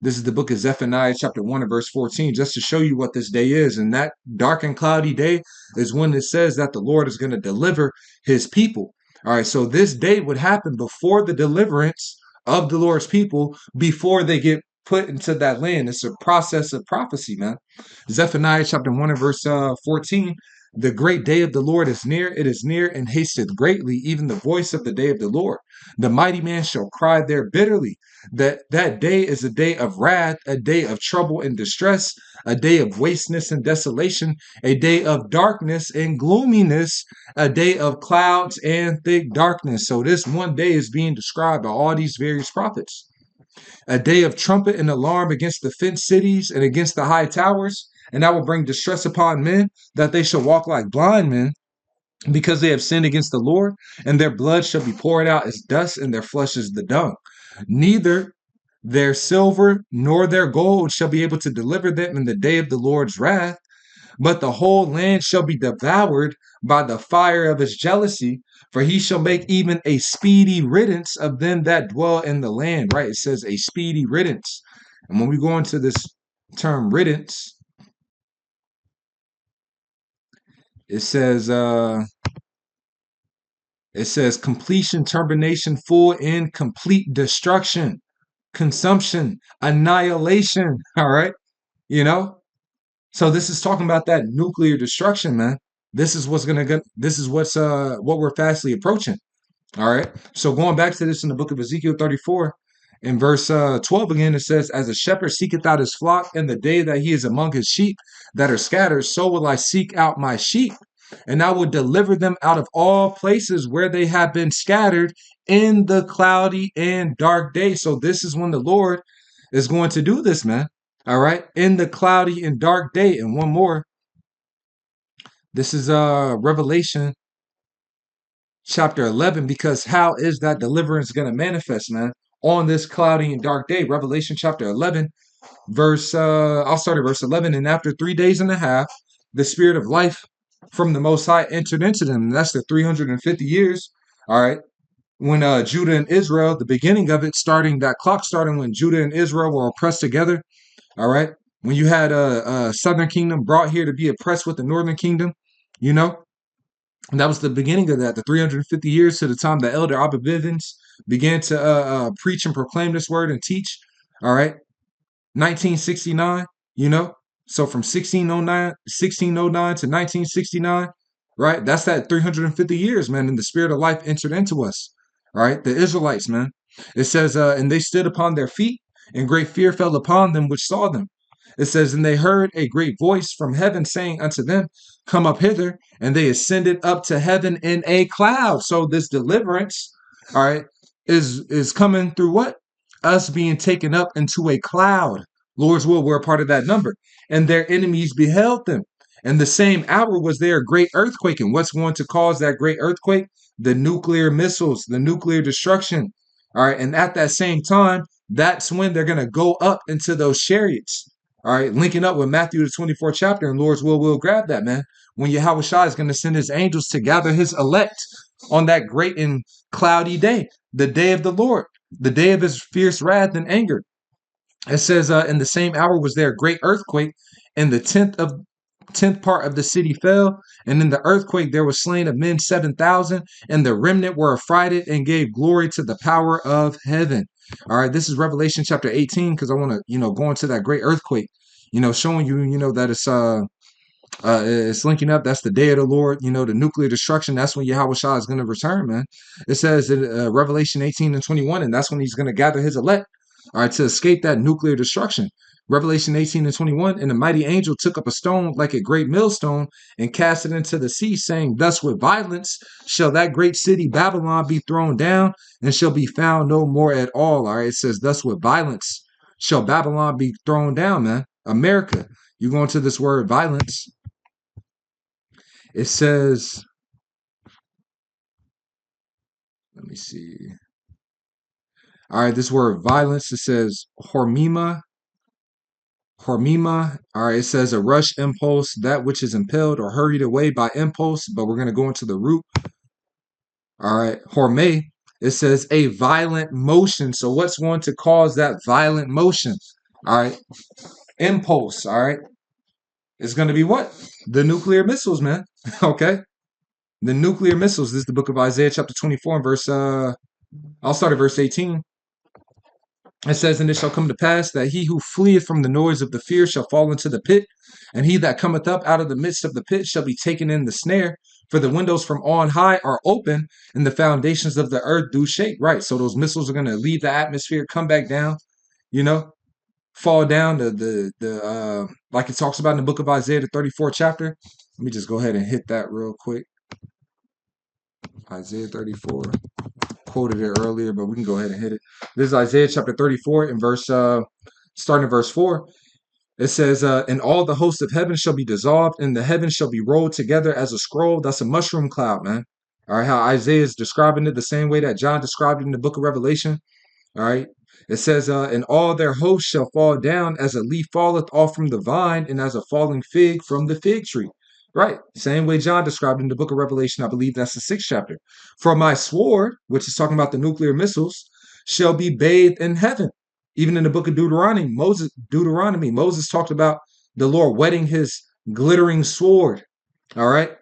This is the book of Zephaniah, chapter 1 and verse 14, just to show you what this day is. And that dark and cloudy day is when it says that the Lord is going to deliver his people. All right, so this day would happen before the deliverance of the Lord's people, before they get put into that land. It's a process of prophecy, man. Zephaniah chapter 1 and verse 14. The great day of the Lord is near, it is near and hasteth greatly, even the voice of the day of the Lord. The mighty man shall cry there bitterly. That day is a day of wrath, a day of trouble and distress, a day of wasteness and desolation, a day of darkness and gloominess, a day of clouds and thick darkness. So this one day is being described by all these various prophets. A day of trumpet and alarm against the fenced cities and against the high towers, and I will bring distress upon men, that they shall walk like blind men, because they have sinned against the Lord, and their blood shall be poured out as dust, and their flesh as the dung. Neither their silver nor their gold shall be able to deliver them in the day of the Lord's wrath, but the whole land shall be devoured by the fire of his jealousy, for he shall make even a speedy riddance of them that dwell in the land. Right? It says a speedy riddance. And when we go into this term riddance, it says completion, termination, full end, complete destruction, consumption, annihilation. All right. You know, so this is talking about that nuclear destruction, man. This is what we're fastly approaching. All right. So going back to this in the book of Ezekiel 34, in verse 12 again, it says, as a shepherd seeketh out his flock in the day that he is among his sheep that are scattered, so will I seek out my sheep, and I will deliver them out of all places where they have been scattered in the cloudy and dark day. So this is when the Lord is going to do this, man. All right. In the cloudy and dark day. And one more. This is Revelation chapter 11, because how is that deliverance going to manifest, man? On this cloudy and dark day. Revelation chapter 11, I'll start at verse 11. And after 3 days and a half, the spirit of life from the Most High entered into them. And that's the 350 years. All right. When Judah and Israel, the beginning of it, that clock starting when Judah and Israel were oppressed together. All right. When you had a southern kingdom brought here to be oppressed with the northern kingdom, you know, and that was the beginning of that, the 350 years to the time the elder Abba Bivens began to preach and proclaim this word and teach. All right. 1969, you know, so from 1609 to 1969, right? That's that 350 years, man. And the spirit of life entered into us, right? The Israelites, man. It says, and they stood upon their feet, and great fear fell upon them which saw them. It says, and they heard a great voice from heaven saying unto them, come up hither. And they ascended up to heaven in a cloud. So this deliverance, all right, is coming through what? Us being taken up into a cloud. Lord's will, we're a part of that number. And their enemies beheld them. And the same hour was there a great earthquake. And what's going to cause that great earthquake? The nuclear missiles, the nuclear destruction. All right. And at that same time, that's when they're going to go up into those chariots. All right. Linking up with Matthew, the 24th chapter. And Lord's will, we'll grab that, man. When Yahweh Shai is going to send his angels to gather his elect on that great and cloudy day, the day of the Lord, the day of his fierce wrath and anger. It says, in the same hour was there a great earthquake, and the tenth part of the city fell, and in the earthquake there was slain of men 7,000, and the remnant were affrighted and gave glory to the power of heaven. All right, this is Revelation chapter 18, because I want to, go into that great earthquake, showing you, that it's linking up. That's the day of the Lord, the nuclear destruction. That's when Yahweh Shah is going to return, man. It says in Revelation 18 and 21, and that's when he's going to gather his elect, all right, to escape that nuclear destruction. Revelation 18 and 21, and the mighty angel took up a stone like a great millstone and cast it into the sea, saying, thus with violence shall that great city Babylon be thrown down and shall be found no more at all. All right, it says, thus with violence shall Babylon be thrown down, man. America, you go into this word violence. It says, let me see. All right, this word violence, it says hormima. Hormima. All right, it says a rush impulse, that which is impelled or hurried away by impulse, but we're going to go into the root. All right, horme. It says a violent motion. So what's going to cause that violent motion? All right, impulse. All right, it's going to be what? The nuclear missiles, man. Okay, the nuclear missiles. This is the book of Isaiah, chapter 24, and verse. I'll start at verse 18. It says, and it shall come to pass that he who fleeth from the noise of the fear shall fall into the pit, and he that cometh up out of the midst of the pit shall be taken in the snare. For the windows from on high are open, and the foundations of the earth do shake. Right. So those missiles are going to leave the atmosphere, come back down, you know, fall down. Like it talks about in the book of Isaiah, the 34th chapter. Let me just go ahead and hit that real quick. Isaiah 34. Quoted it earlier, but we can go ahead and hit it. This is Isaiah chapter 34 and starting at verse 4. It says, and all the hosts of heaven shall be dissolved, and the heavens shall be rolled together as a scroll. That's a mushroom cloud, man. All right, how Isaiah is describing it the same way that John described it in the book of Revelation. All right. It says, and all their hosts shall fall down as a leaf falleth off from the vine and as a falling fig from the fig tree. Right. Same way John described in the book of Revelation. I believe that's the 6th chapter. For my sword, which is talking about the nuclear missiles, shall be bathed in heaven. Even in the book of Deuteronomy, Moses talked about the Lord whetting his glittering sword. All right.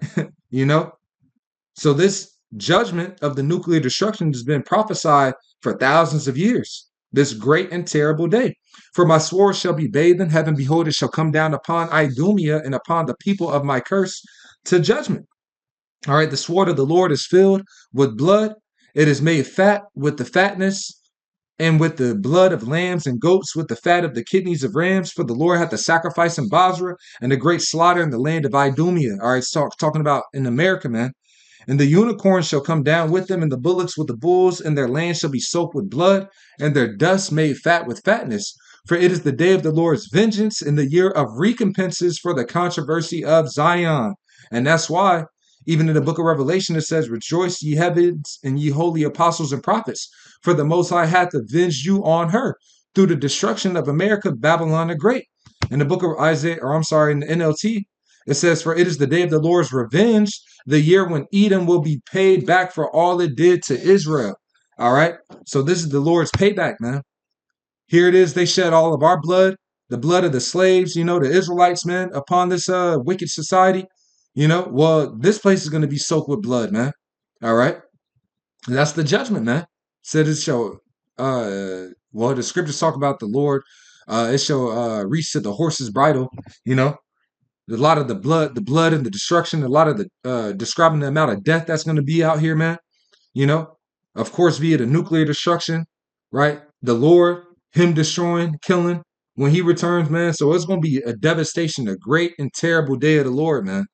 You know, so this judgment of the nuclear destruction has been prophesied for thousands of years. This great and terrible day. For my sword shall be bathed in heaven. Behold, it shall come down upon Idumea and upon the people of my curse to judgment. All right, the sword of the Lord is filled with blood. It is made fat with the fatness and with the blood of lambs and goats, with the fat of the kidneys of rams. For the Lord hath the sacrifice in Basra and the great slaughter in the land of Idumea. All right, it's talking about in America, man. And the unicorns shall come down with them, and the bullocks with the bulls, and their land shall be soaked with blood, and their dust made fat with fatness. For it is the day of the Lord's vengeance, in the year of recompenses for the controversy of Zion. And that's why, even in the book of Revelation, it says, rejoice, ye heavens, and ye holy apostles and prophets, for the Most High hath avenged you on her, through the destruction of America, Babylon the Great. In the book of Isaiah, in the NLT, it says, for it is the day of the Lord's revenge, the year when Edom will be paid back for all it did to Israel. All right. So this is the Lord's payback, man. Here it is. They shed all of our blood, the blood of the slaves, the Israelites, man, upon this wicked society. Well, this place is going to be soaked with blood, man. All right. And that's the judgment, man. Said it shall, the scriptures talk about the Lord. It shall reach to the horse's bridle, a lot of the blood and the destruction, a lot of the describing the amount of death that's going to be out here, man. Of course, via the nuclear destruction, right? The Lord, him destroying, killing when he returns, man. So it's going to be a devastation, a great and terrible day of the Lord, man.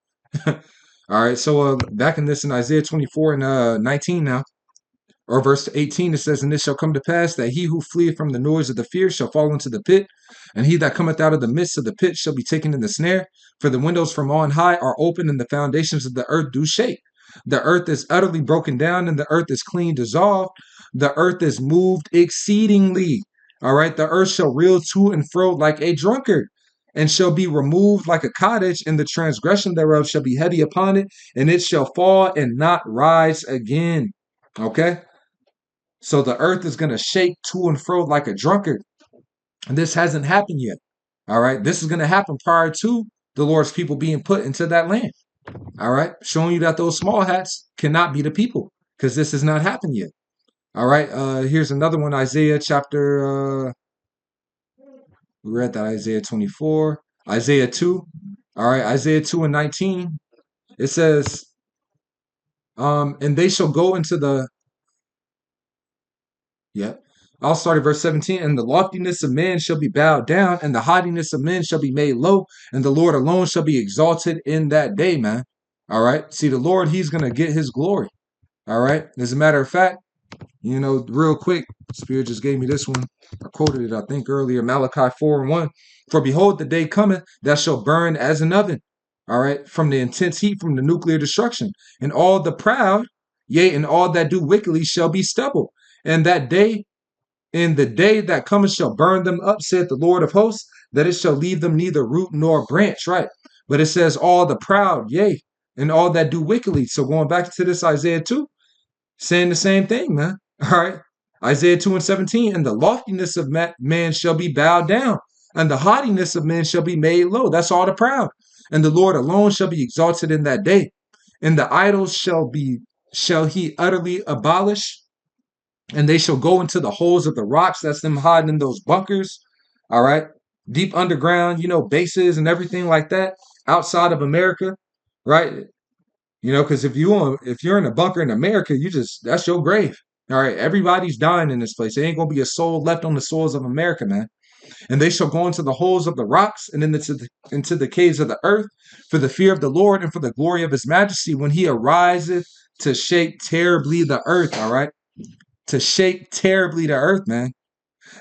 All right. So back in Isaiah 24 and 19 now. Or verse 18, it says, and it shall come to pass that he who fleeth from the noise of the fear shall fall into the pit, and he that cometh out of the midst of the pit shall be taken in the snare. For the windows from on high are open, and the foundations of the earth do shake. The earth is utterly broken down, and the earth is clean dissolved. The earth is moved exceedingly. All right, the earth shall reel to and fro like a drunkard, and shall be removed like a cottage, and the transgression thereof shall be heavy upon it, and it shall fall and not rise again. Okay? So the earth is going to shake to and fro like a drunkard. And this hasn't happened yet. All right. This is going to happen prior to the Lord's people being put into that land. All right. Showing you that those small hats cannot be the people because this has not happened yet. All right. Here's another one. Isaiah chapter. We read that Isaiah 24. Isaiah 2. All right. Isaiah 2 and 19. It says, and they shall go into the. Yep. I'll start at verse 17. And the loftiness of men shall be bowed down, and the haughtiness of men shall be made low, and the Lord alone shall be exalted in that day, man. All right. See, the Lord, he's going to get his glory. All right. As a matter of fact, real quick, Spirit just gave me this one. I quoted it, I think, earlier. Malachi 4 and 1. For behold, the day cometh that shall burn as an oven. All right. From the intense heat, from the nuclear destruction. And all the proud, yea, and all that do wickedly shall be stubble. And that day, in the day that cometh shall burn them up, saith the Lord of hosts. that it shall leave them neither root nor branch, right? But it says all the proud, yea, and all that do wickedly. So going back to this Isaiah 2, saying the same thing, man. All right. Isaiah 2 and 17, and the loftiness of man shall be bowed down, and the haughtiness of men shall be made low. That's all the proud. And the Lord alone shall be exalted in that day. And the idols shall he utterly abolish, and they shall go into the holes of the rocks. That's them hiding in those bunkers. All right. Deep underground, bases and everything like that outside of America, right? Because if you're in a bunker in America, that's your grave. All right, everybody's dying in this place. There ain't gonna be a soul left on the soils of America, man. And they shall go into the holes of the rocks and into the caves of the earth for the fear of the Lord and for the glory of his majesty when he ariseth to shake terribly the earth. All right, to shake terribly the earth, man.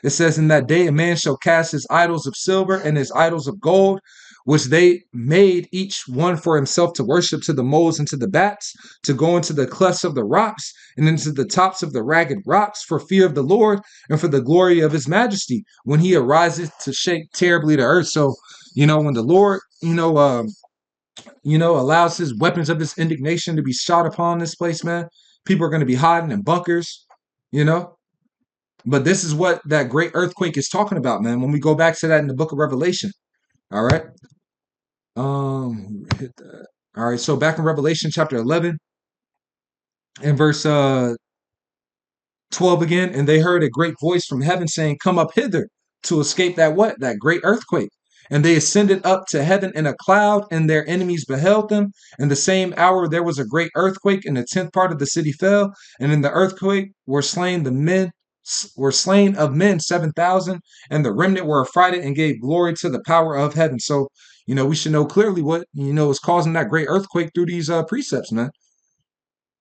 It says, in that day a man shall cast his idols of silver and his idols of gold, which they made each one for himself to worship, to the moles and to the bats, to go into the clefts of the rocks and into the tops of the ragged rocks for fear of the Lord and for the glory of his majesty when he ariseth to shake terribly the earth. So, when the Lord, allows his weapons of his indignation to be shot upon this place, man, people are going to be hiding in bunkers, you know. But this is what that great earthquake is talking about, man. When we go back to that in the book of Revelation. All right. Hit that. All right. So back in Revelation chapter 11 and verse 12 again, and they heard a great voice from heaven saying, come up hither to escape that great earthquake. And they ascended up to heaven in a cloud, and their enemies beheld them. In the same hour there was a great earthquake, and the 10th part of the city fell. And in the earthquake were slain of men 7,000, and the remnant were affrighted and gave glory to the power of heaven. So, we should know clearly what, is causing that great earthquake through these precepts, man.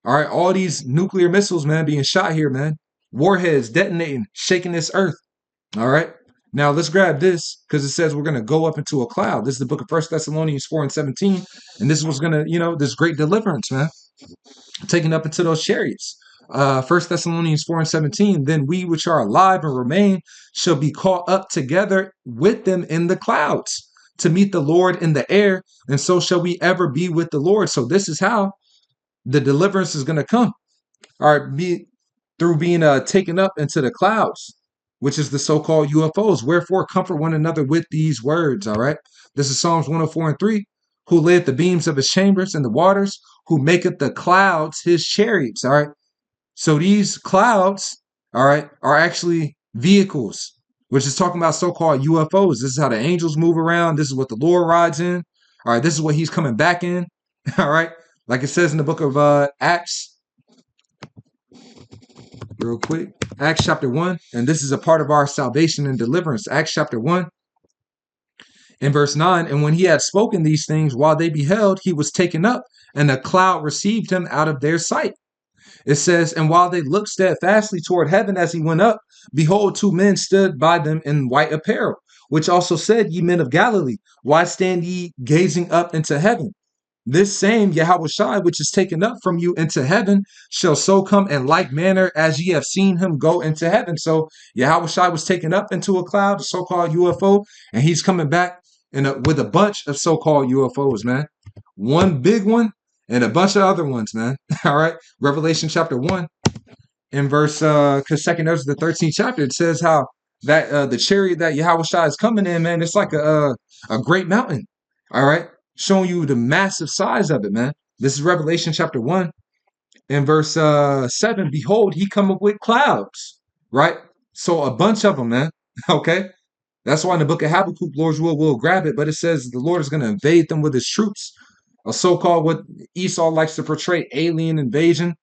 All right, all these nuclear missiles, man, being shot here, man. Warheads detonating, shaking this earth. All right. Now let's grab this because it says we're going to go up into a cloud. This is the book of 1 Thessalonians 4 and 17. And this was going to, this great deliverance, man. Taken up into those chariots. 1 Thessalonians 4 and 17. Then we which are alive and remain shall be caught up together with them in the clouds to meet the Lord in the air. And so shall we ever be with the Lord. So this is how the deliverance is going to come. All right, through being taken up into the clouds, which is the so-called UFOs. Wherefore, comfort one another with these words, all right? This is Psalms 104 and 3. Who layeth the beams of his chambers in the waters, who maketh the clouds his chariots, all right? So these clouds, all right, are actually vehicles, which is talking about so-called UFOs. This is how the angels move around. This is what the Lord rides in. All right, this is what he's coming back in, all right? Like it says in the book of Acts, real quick. Acts chapter 1, and this is a part of our salvation and deliverance. Acts chapter 1 and verse 9, and when he had spoken these things while they beheld, he was taken up, and a cloud received him out of their sight. It says, and while they looked steadfastly toward heaven as he went up, behold, two men stood by them in white apparel, which also said, ye men of Galilee, why stand ye gazing up into heaven? This same Yahushua, which is taken up from you into heaven, shall so come in like manner as ye have seen him go into heaven. So Yahushua was taken up into a cloud, a so-called UFO, and he's coming back with a bunch of so-called UFOs, man. One big one and a bunch of other ones, man. All right. Revelation chapter 1 in verse, because second Ezra, the 13th chapter, it says how that the chariot that Yahushua is coming in, man, it's like a great mountain. All right. Showing you the massive size of it, man. This is Revelation chapter 1 and verse 7. Behold, he cometh with clouds, right? So a bunch of them, man. Okay. That's why in the book of Habakkuk, Lord's will grab it. But it says the Lord is going to invade them with his troops. A so-called what Esau likes to portray, alien invasion.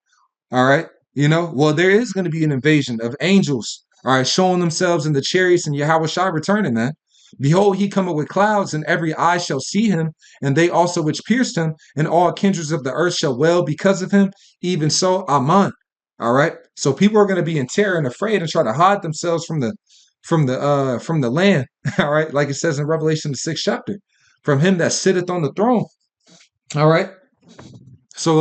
All right. Well, there is going to be an invasion of angels. All right. Showing themselves in the chariots and Yahushua returning, man. Behold, he cometh with clouds, and every eye shall see him, and they also which pierced him, and all kindreds of the earth shall wail because of him. Even so, Amen. All right. So people are going to be in terror and afraid and try to hide themselves from the land. All right. Like it says in Revelation the 6th chapter, from him that sitteth on the throne. All right. So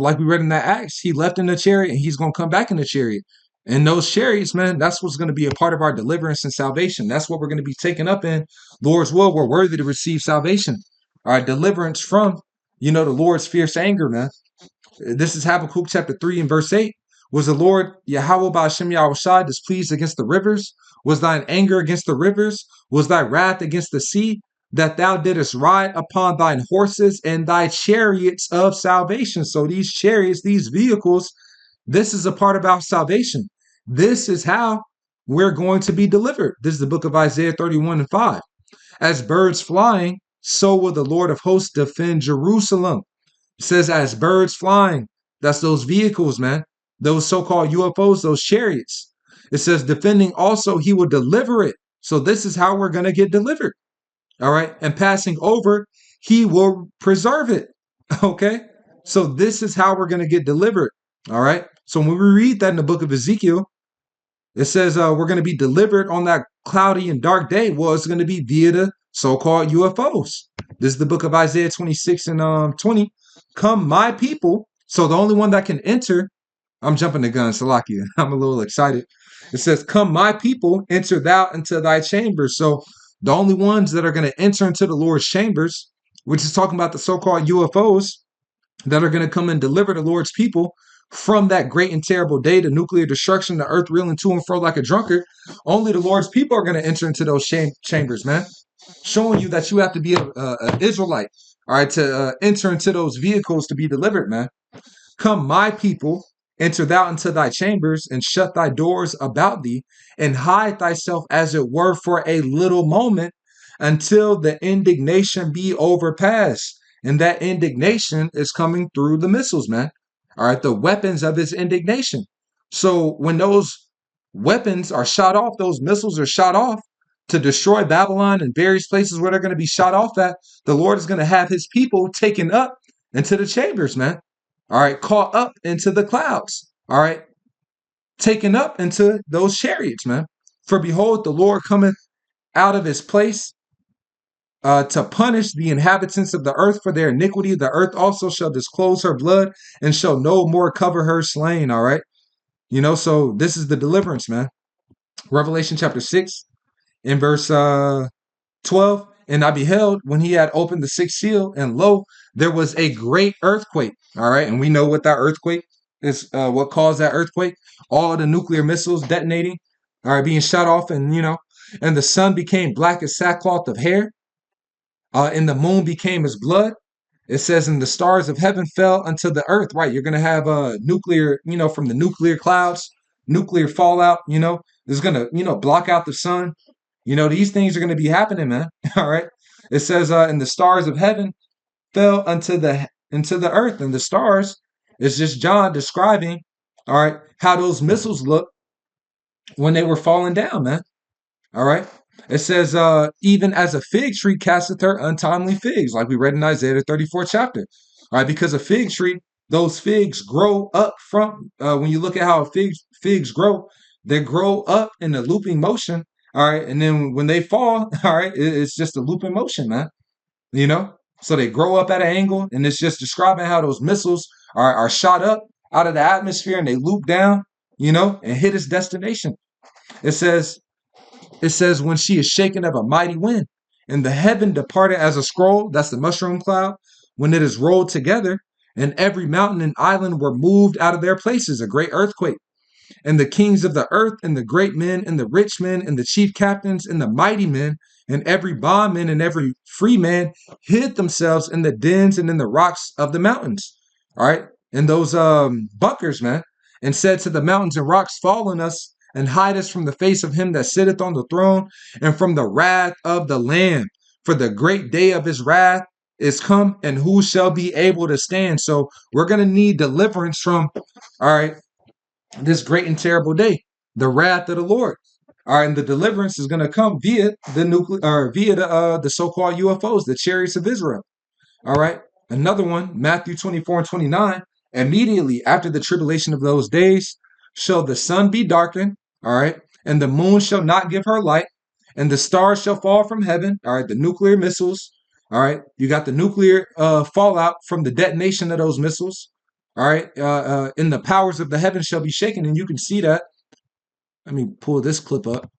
like we read in that Acts, he left in the chariot and he's going to come back in the chariot. And those chariots, man, that's what's going to be a part of our deliverance and salvation. That's what we're going to be taken up in. Lord's will, we're worthy to receive salvation. All right, deliverance from, the Lord's fierce anger, man. This is Habakkuk chapter 3 and verse 8. Was the Lord Yahweh Ba'ashem Yahushai displeased against the rivers? Was thine anger against the rivers? Was thy wrath against the sea? That thou didst ride upon thine horses and thy chariots of salvation. So these chariots, these vehicles, this is a part of our salvation. This is how we're going to be delivered. This is the book of Isaiah 31 and 5. As birds flying, so will the Lord of hosts defend Jerusalem. It says, as birds flying, that's those vehicles, man. Those so-called UFOs, those chariots. It says, defending also, he will deliver it. So this is how we're going to get delivered. All right. And passing over, he will preserve it. Okay. So this is how we're going to get delivered. All right. So when we read that in the book of Ezekiel, it says we're going to be delivered on that cloudy and dark day. Well, it's going to be via the so-called UFOs. This is the book of Isaiah 26 and 20. Come, my people. So the only one that can enter, I'm jumping the gun, Salachya. I'm a little excited. It says, come, my people, enter thou into thy chambers. So the only ones that are going to enter into the Lord's chambers, which is talking about the so-called UFOs that are going to come and deliver the Lord's people from that great and terrible day, the nuclear destruction, the earth reeling to and fro like a drunkard. Only the Lord's people are going to enter into those chambers, man. Showing you that you have to be an Israelite, all right, to enter into those vehicles to be delivered, man. Come, my people, enter thou into thy chambers and shut thy doors about thee and hide thyself as it were for a little moment until the indignation be overpassed. And that indignation is coming through the missiles, man. All right, the weapons of his indignation. So when those weapons are shot off, those missiles are shot off to destroy Babylon and various places where they're going to be shot off at, the Lord is going to have his people taken up into the chambers, man. All right, caught up into the clouds. All right, taken up into those chariots, man. For behold, the Lord cometh out of his place to punish the inhabitants of the earth for their iniquity. The earth also shall disclose her blood and shall no more cover her slain. All right. So this is the deliverance, man. Revelation chapter 6 in verse 12. And I beheld when he had opened the sixth seal, and lo, there was a great earthquake. All right. And we know what that earthquake is, what caused that earthquake. All of the nuclear missiles detonating, all right, being shot off. And, and the sun became black as sackcloth of hair. And the moon became as blood. It says, and the stars of heaven fell unto the earth. Right. You're going to have nuclear, from the nuclear clouds, nuclear fallout, is going to, block out the sun. These things are going to be happening, man. All right. It says, and the stars of heaven fell into the earth. And the stars is just John describing, all right, how those missiles look when they were falling down, man. All right. It says, even as a fig tree casteth her untimely figs, like we read in Isaiah the 34th chapter. All right, because a fig tree, those figs grow up from, when you look at how figs grow, they grow up in a looping motion. All right, and then when they fall, all right, it's just a looping motion, man. So they grow up at an angle, and it's just describing how those missiles are shot up out of the atmosphere and they loop down, and hit its destination. It says, when she is shaken of a mighty wind, and the heaven departed as a scroll, that's the mushroom cloud, when it is rolled together, and every mountain and island were moved out of their places, a great earthquake. And the kings of the earth, and the great men, and the rich men, and the chief captains, and the mighty men, and every bondman and every free man hid themselves in the dens and in the rocks of the mountains. All right. In those bunkers, man, and said to the mountains and rocks, fall on us and hide us from the face of him that sitteth on the throne and from the wrath of the Lamb. For the great day of his wrath is come, and who shall be able to stand? So we're going to need deliverance from, all right, this great and terrible day, the wrath of the Lord. All right, and the deliverance is going to come via the so-called UFOs, the chariots of Israel. All right, another one, Matthew 24 and 29. Immediately after the tribulation of those days, shall the sun be darkened. All right, and the moon shall not give her light, and the stars shall fall from heaven. All right, the nuclear missiles. All right, you got the nuclear fallout from the detonation of those missiles. All right, and the powers of the heavens shall be shaken, and you can see that Let me pull this clip up.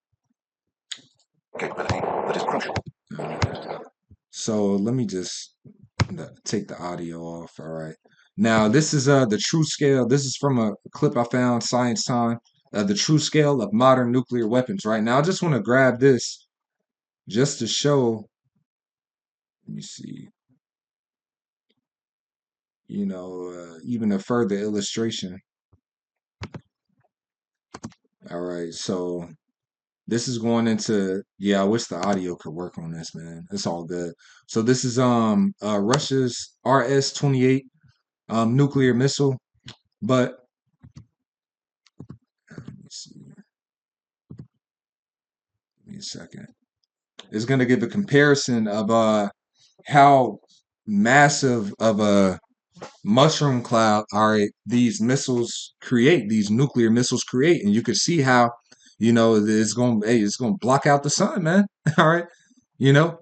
Capability that is crucial. So let me just take the audio off. All right. Now this is the true scale. This is from a clip I found, Science Time. The true scale of modern nuclear weapons. Right now, I just want to grab this just to show. Let me see. Even a further illustration. All right. So this is going into, yeah, I wish the audio could work on this, man. It's all good. So this is Russia's RS-28 nuclear missile. But let me see. Give me a second. It's gonna give a comparison of how massive of a mushroom cloud are these missiles create, these nuclear missiles create, and you can see how, it's gonna block out the sun, man. All right, you know,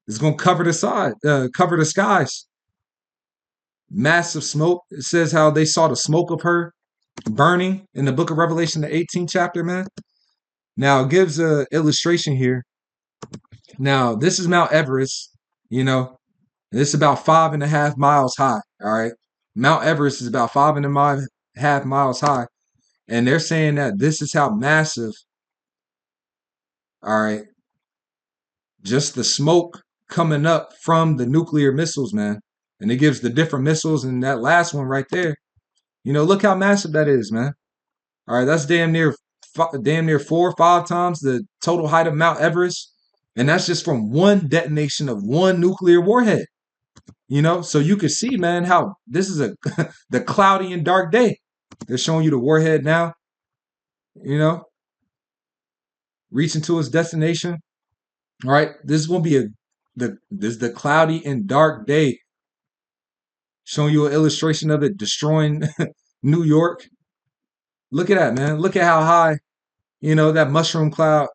it's gonna cover the skies. Massive smoke. It says how they saw the smoke of her burning in the book of Revelation, the 18th chapter, man. Now it gives a illustration here. Now this is Mount Everest. You know, it's about 5.5 miles high. All right, Mount Everest is about 5.5 miles high, and they're saying that this is how massive. All right, just the smoke coming up from the nuclear missiles, man. And it gives the different missiles, and that last one right there. Look how massive that is, man. All right, that's damn near 4 or 5 times the total height of Mount Everest, and that's just from one detonation of one nuclear warhead. So you can see, man, how this is the cloudy and dark day. They're showing you the warhead now. You know, reaching to its destination. All right, this is gonna be this is the cloudy and dark day. Showing you an illustration of it destroying New York. Look at that, man. Look at how high that mushroom cloud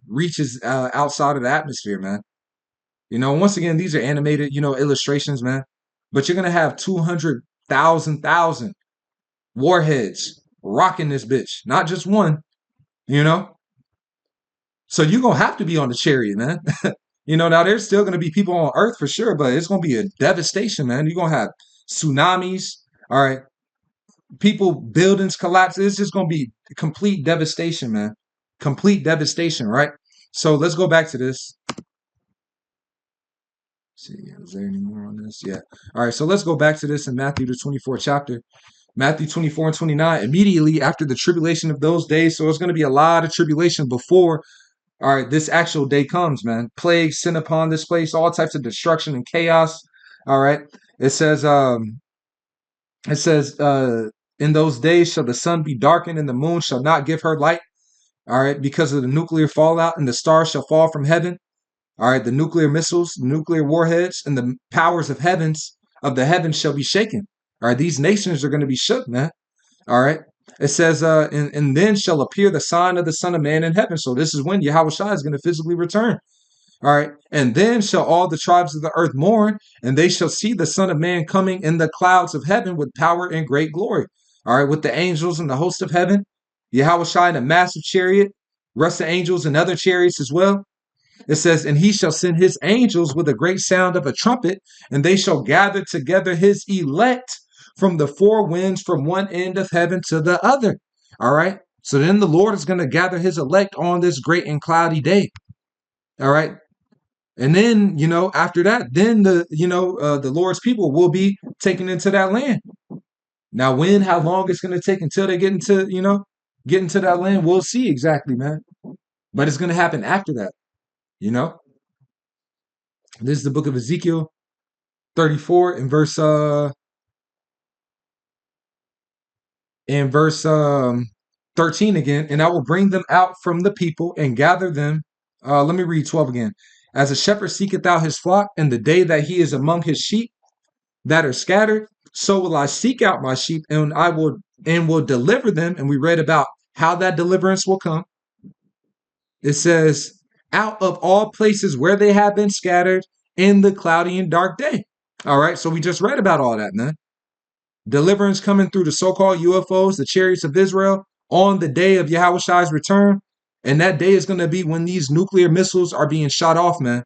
reaches outside of the atmosphere, man. Once again, these are animated, illustrations, man. But you're gonna have 200,000 warheads rocking this bitch, not just one. You know, so you're gonna have to be on the chariot, man. Now there's still gonna be people on Earth for sure, but it's gonna be a devastation, man. You're gonna have tsunamis. All right, people, buildings collapse. It's just gonna be complete devastation, man. Complete devastation, right? So let's go back to this. See, is there any more on this? Yeah. All right, so let's go back to this in Matthew the 24th chapter. Matthew 24 and 29. Immediately after the tribulation of those days, so it's going to be a lot of tribulation before, all right, this actual day comes, man. Plagues sent upon this place, all types of destruction and chaos. All right. It says, in those days shall the sun be darkened and the moon shall not give her light. All right, because of the nuclear fallout, and the stars shall fall from heaven. All right, the nuclear missiles, nuclear warheads, and the powers of the heavens shall be shaken. All right, these nations are going to be shook, man. All right. It says, and then shall appear the sign of the Son of Man in heaven. So this is when Yahweh Shai is going to physically return. All right. And then shall all the tribes of the earth mourn, and they shall see the Son of Man coming in the clouds of heaven with power and great glory. All right. With the angels and the host of heaven, Yahweh Shai in a massive chariot, rest of angels and other chariots as well. It says, and he shall send his angels with a great sound of a trumpet, and they shall gather together his elect from the four winds, from one end of heaven to the other. All right. So then the Lord is going to gather his elect on this great and cloudy day. All right. And then, after that, then the Lord's people will be taken into that land. Now, how long it's going to take until they get into that land, we'll see exactly, man. But it's going to happen after that. This is the book of Ezekiel 34 in verse 13 again. And I will bring them out from the people and gather them. Let me read 12 again. As a shepherd seeketh out his flock in the day that he is among his sheep that are scattered, so will I seek out my sheep, and I will deliver them. And we read about how that deliverance will come. It says, out of all places where they have been scattered in the cloudy and dark day. All right, so we just read about all that, man. Deliverance coming through the so-called UFOs, the chariots of Israel. on the day of Yahweh's return. And that day is going to be when these nuclear missiles are being shot off, man.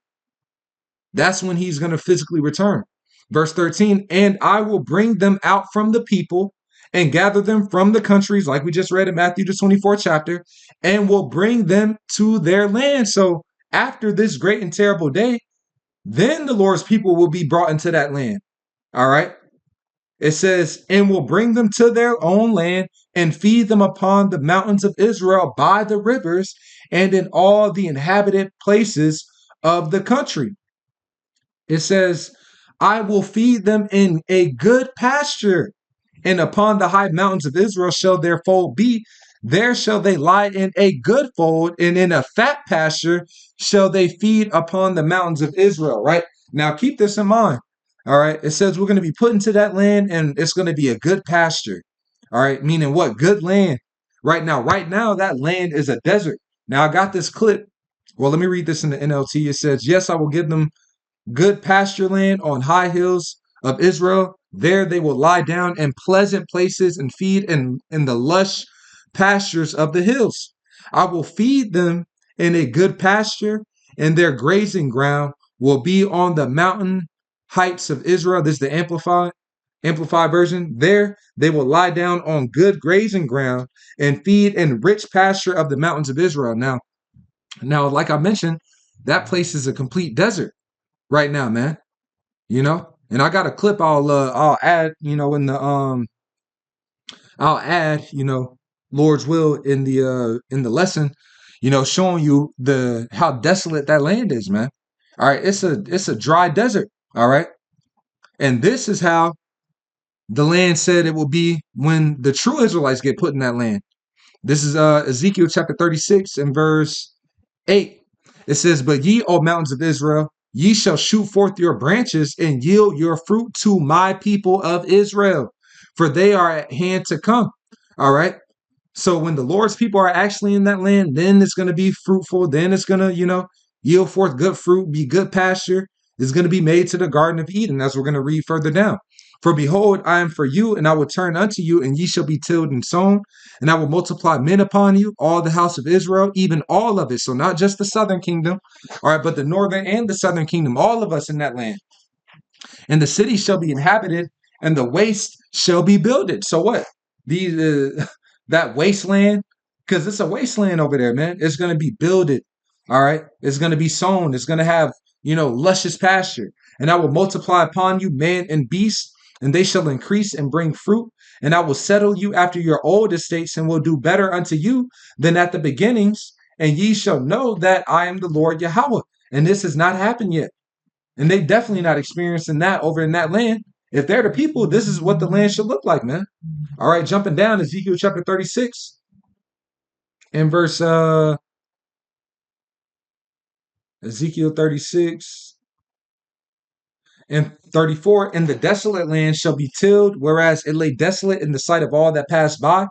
That's when he's going to physically return. Verse 13, and I will bring them out from the people and gather them from the countries, like we just read in Matthew the 24th chapter, and will bring them to their land. So after this great and terrible day, then the Lord's people will be brought into that land. All right. It says, and will bring them to their own land and feed them upon the mountains of Israel by the rivers and in all the inhabited places of the country. It says, I will feed them in a good pasture, and upon the high mountains of Israel shall their fold be. There shall they lie in a good fold, and in a fat pasture shall they feed upon the mountains of Israel. Right? Now keep this in mind. All right. It says we're going to be put into that land, and it's going to be a good pasture. All right. Meaning what? Good land. Right now, that land is a desert. Now I got this clip. Well, let me read this in the NLT. It says, yes, I will give them good pasture land on high hills of Israel. There they will lie down in pleasant places and feed in the lush pastures of the hills. I will feed them in a good pasture, and their grazing ground will be on the mountain heights of Israel. This is the amplified version. There they will lie down on good grazing ground and feed in rich pasture of the mountains of Israel. Now, like I mentioned, that place is a complete desert right now, man. And I got a clip I'll add, I'll add, Lord's will in the lesson, showing you how desolate that land is, man. All right, it's a dry desert, all right? And this is how the land said it will be when the true Israelites get put in that land. This is Ezekiel chapter 36 and verse 8. It says, but ye, O mountains of Israel, ye shall shoot forth your branches and yield your fruit to my people of Israel, for they are at hand to come. All right. So when the Lord's people are actually in that land, then it's going to be fruitful. Then it's going to, yield forth good fruit, be good pasture. It's going to be made to the Garden of Eden, as we're going to read further down. For behold, I am for you, and I will turn unto you, and ye shall be tilled and sown, and I will multiply men upon you, all the house of Israel, even all of it. So not just the southern kingdom, all right, but the northern and the southern kingdom, all of us in that land. And the city shall be inhabited, and the waste shall be builded. So what? That wasteland, because it's a wasteland over there, man. It's going to be builded, all right? It's going to be sown. It's going to have, luscious pasture. And I will multiply upon you man and beast, and they shall increase and bring fruit. And I will settle you after your old estates, and will do better unto you than at the beginnings. And ye shall know that I am the Lord Yahweh. And this has not happened yet. And they definitely not experiencing that over in that land. If they're the people, this is what the land should look like, man. All right, jumping down, Ezekiel chapter 36 and verse Ezekiel 36 and 34, and the desolate land shall be tilled, whereas it lay desolate in the sight of all that passed by.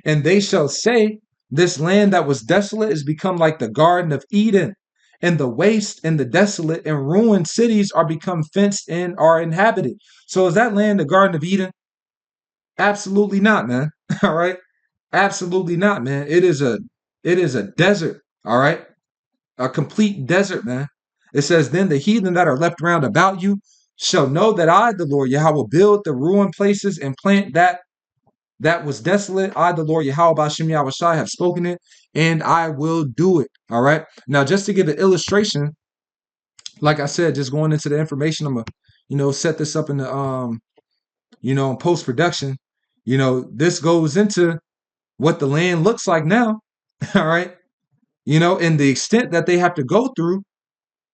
And they shall say, this land that was desolate is become like the Garden of Eden, and the waste and the desolate and ruined cities are become fenced and are inhabited. So is that land the Garden of Eden? Absolutely not, man. All right. Absolutely not, man. It is a desert. All right. A complete desert, man. It says, then the heathen that are left round about you shall know that I, the Lord Yahweh, will build the ruined places and plant that was desolate. I, the Lord Yahweh, B'Shem Yahweh Shai, have spoken it, and I will do it. All right. Now, just to give an illustration, like I said, just going into the information, I'm gonna, set this up in the in post-production. This goes into what the land looks like now. All right. And the extent that they have to go through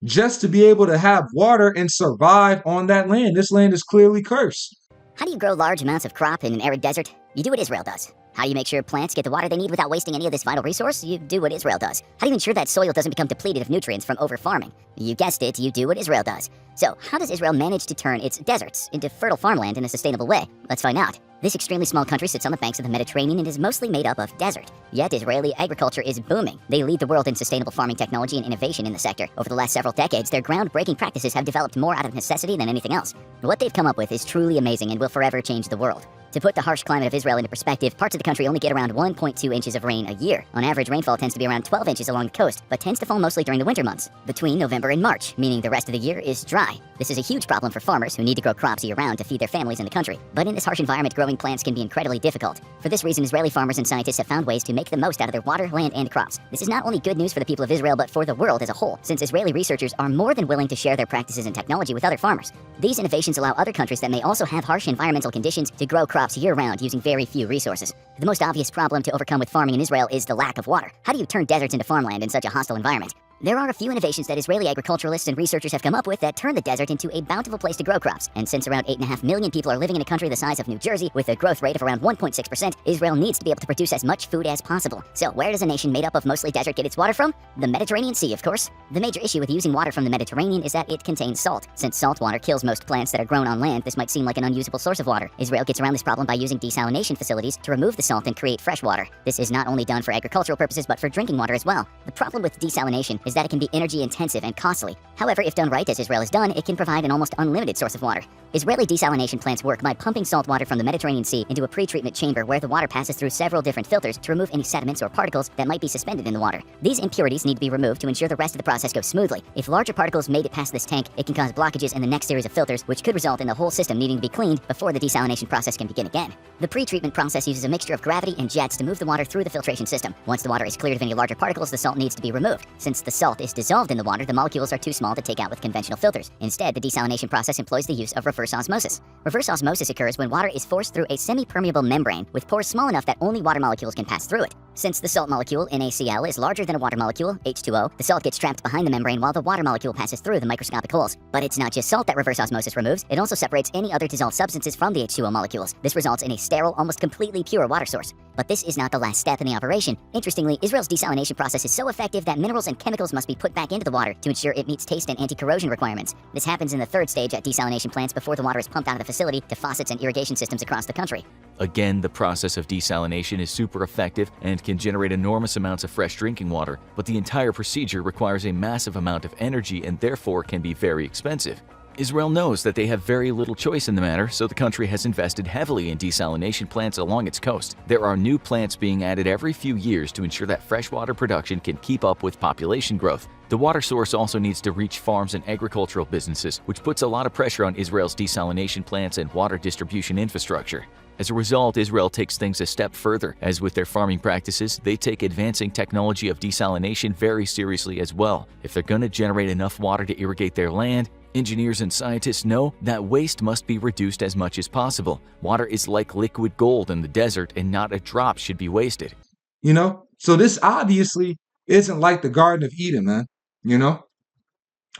just to be able to have water and survive on that land. This land is clearly cursed. How do you grow large amounts of crop in an arid desert? You do what Israel does. How do you make sure plants get the water they need without wasting any of this vital resource? You do what Israel does. How do you ensure that soil doesn't become depleted of nutrients from over-farming? You guessed it, you do what Israel does. So, how does Israel manage to turn its deserts into fertile farmland in a sustainable way? Let's find out. This extremely small country sits on the banks of the Mediterranean and is mostly made up of desert. Yet Israeli agriculture is booming. They lead the world in sustainable farming technology and innovation in the sector. Over the last several decades, their groundbreaking practices have developed more out of necessity than anything else. What they've come up with is truly amazing and will forever change the world. To put the harsh climate of Israel into perspective, parts of the country only get around 1.2 inches of rain a year. On average, rainfall tends to be around 12 inches along the coast, but tends to fall mostly during the winter months, between November and March, meaning the rest of the year is dry. This is a huge problem for farmers who need to grow crops year-round to feed their families in the country. But in this harsh environment, growing plants can be incredibly difficult. For this reason, Israeli farmers and scientists have found ways to make the most out of their water, land, and crops. This is not only good news for the people of Israel, but for the world as a whole, since Israeli researchers are more than willing to share their practices and technology with other farmers. These innovations allow other countries that may also have harsh environmental conditions to grow crops year-round using very few resources. The most obvious problem to overcome with farming in Israel is the lack of water. How do you turn deserts into farmland in such a hostile environment? There are a few innovations that Israeli agriculturalists and researchers have come up with that turn the desert into a bountiful place to grow crops. And since around 8.5 million people are living in a country the size of New Jersey with a growth rate of around 1.6%, Israel needs to be able to produce as much food as possible. So where does a nation made up of mostly desert get its water from? The Mediterranean Sea, of course. The major issue with using water from the Mediterranean is that it contains salt. Since salt water kills most plants that are grown on land, this might seem like an unusable source of water. Israel gets around this problem by using desalination facilities to remove the salt and create fresh water. This is not only done for agricultural purposes, but for drinking water as well. The problem with desalination is that it can be energy intensive and costly. However, if done right as Israel has done, it can provide an almost unlimited source of water. Israeli desalination plants work by pumping salt water from the Mediterranean Sea into a pre-treatment chamber where the water passes through several different filters to remove any sediments or particles that might be suspended in the water. These impurities need to be removed to ensure the rest of the process goes smoothly. If larger particles made it past this tank, it can cause blockages in the next series of filters, which could result in the whole system needing to be cleaned before the desalination process can begin again. The pre-treatment process uses a mixture of gravity and jets to move the water through the filtration system. Once the water is cleared of any larger particles, the salt needs to be removed. Since the salt is dissolved in the water, the molecules are too small to take out with conventional filters. Instead, the desalination process employs the use of reverse osmosis. Reverse osmosis occurs when water is forced through a semi-permeable membrane with pores small enough that only water molecules can pass through it. Since the salt molecule, NaCl, is larger than a water molecule, H2O, the salt gets trapped behind the membrane while the water molecule passes through the microscopic holes. But it's not just salt that reverse osmosis removes, it also separates any other dissolved substances from the H2O molecules. This results in a sterile, almost completely pure water source. But this is not the last step in the operation. Interestingly, Israel's desalination process is so effective that minerals and chemicals must be put back into the water to ensure it meets taste and anti-corrosion requirements. This happens in the third stage at desalination plants before the water is pumped out of the facility to faucets and irrigation systems across the country. Again, the process of desalination is super effective and can generate enormous amounts of fresh drinking water, but the entire procedure requires a massive amount of energy and therefore can be very expensive. Israel knows that they have very little choice in the matter, so the country has invested heavily in desalination plants along its coast. There are new plants being added every few years to ensure that freshwater production can keep up with population growth. The water source also needs to reach farms and agricultural businesses, which puts a lot of pressure on Israel's desalination plants and water distribution infrastructure. As a result, Israel takes things a step further, as with their farming practices, they take advancing technology of desalination very seriously as well. If they're going to generate enough water to irrigate their land, engineers and scientists know that waste must be reduced as much as possible. Water is like liquid gold in the desert, and not a drop should be wasted. So this obviously isn't like the Garden of Eden, man.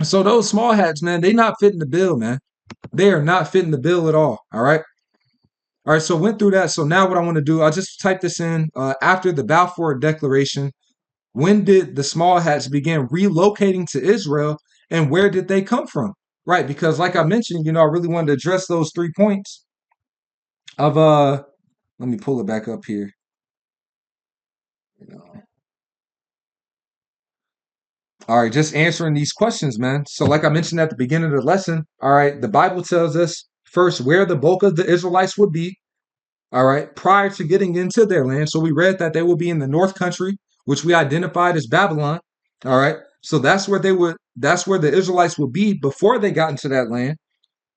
So those small hats, man, they not fitting the bill, man. They are not fitting the bill at all. All right, so went through that. So now what I want to do, I'll just type this in. After the Balfour Declaration, when did the small hats begin relocating to Israel, and where did they come from? Right, because like I mentioned, I really wanted to address those 3 points of let me pull it back up here. All right, just answering these questions, man. So like I mentioned at the beginning of the lesson, all right, the Bible tells us first where the bulk of the Israelites would be, all right, prior to getting into their land. So we read that they will be in the north country, which we identified as Babylon. All right. So that's where the Israelites would be before they got into that land.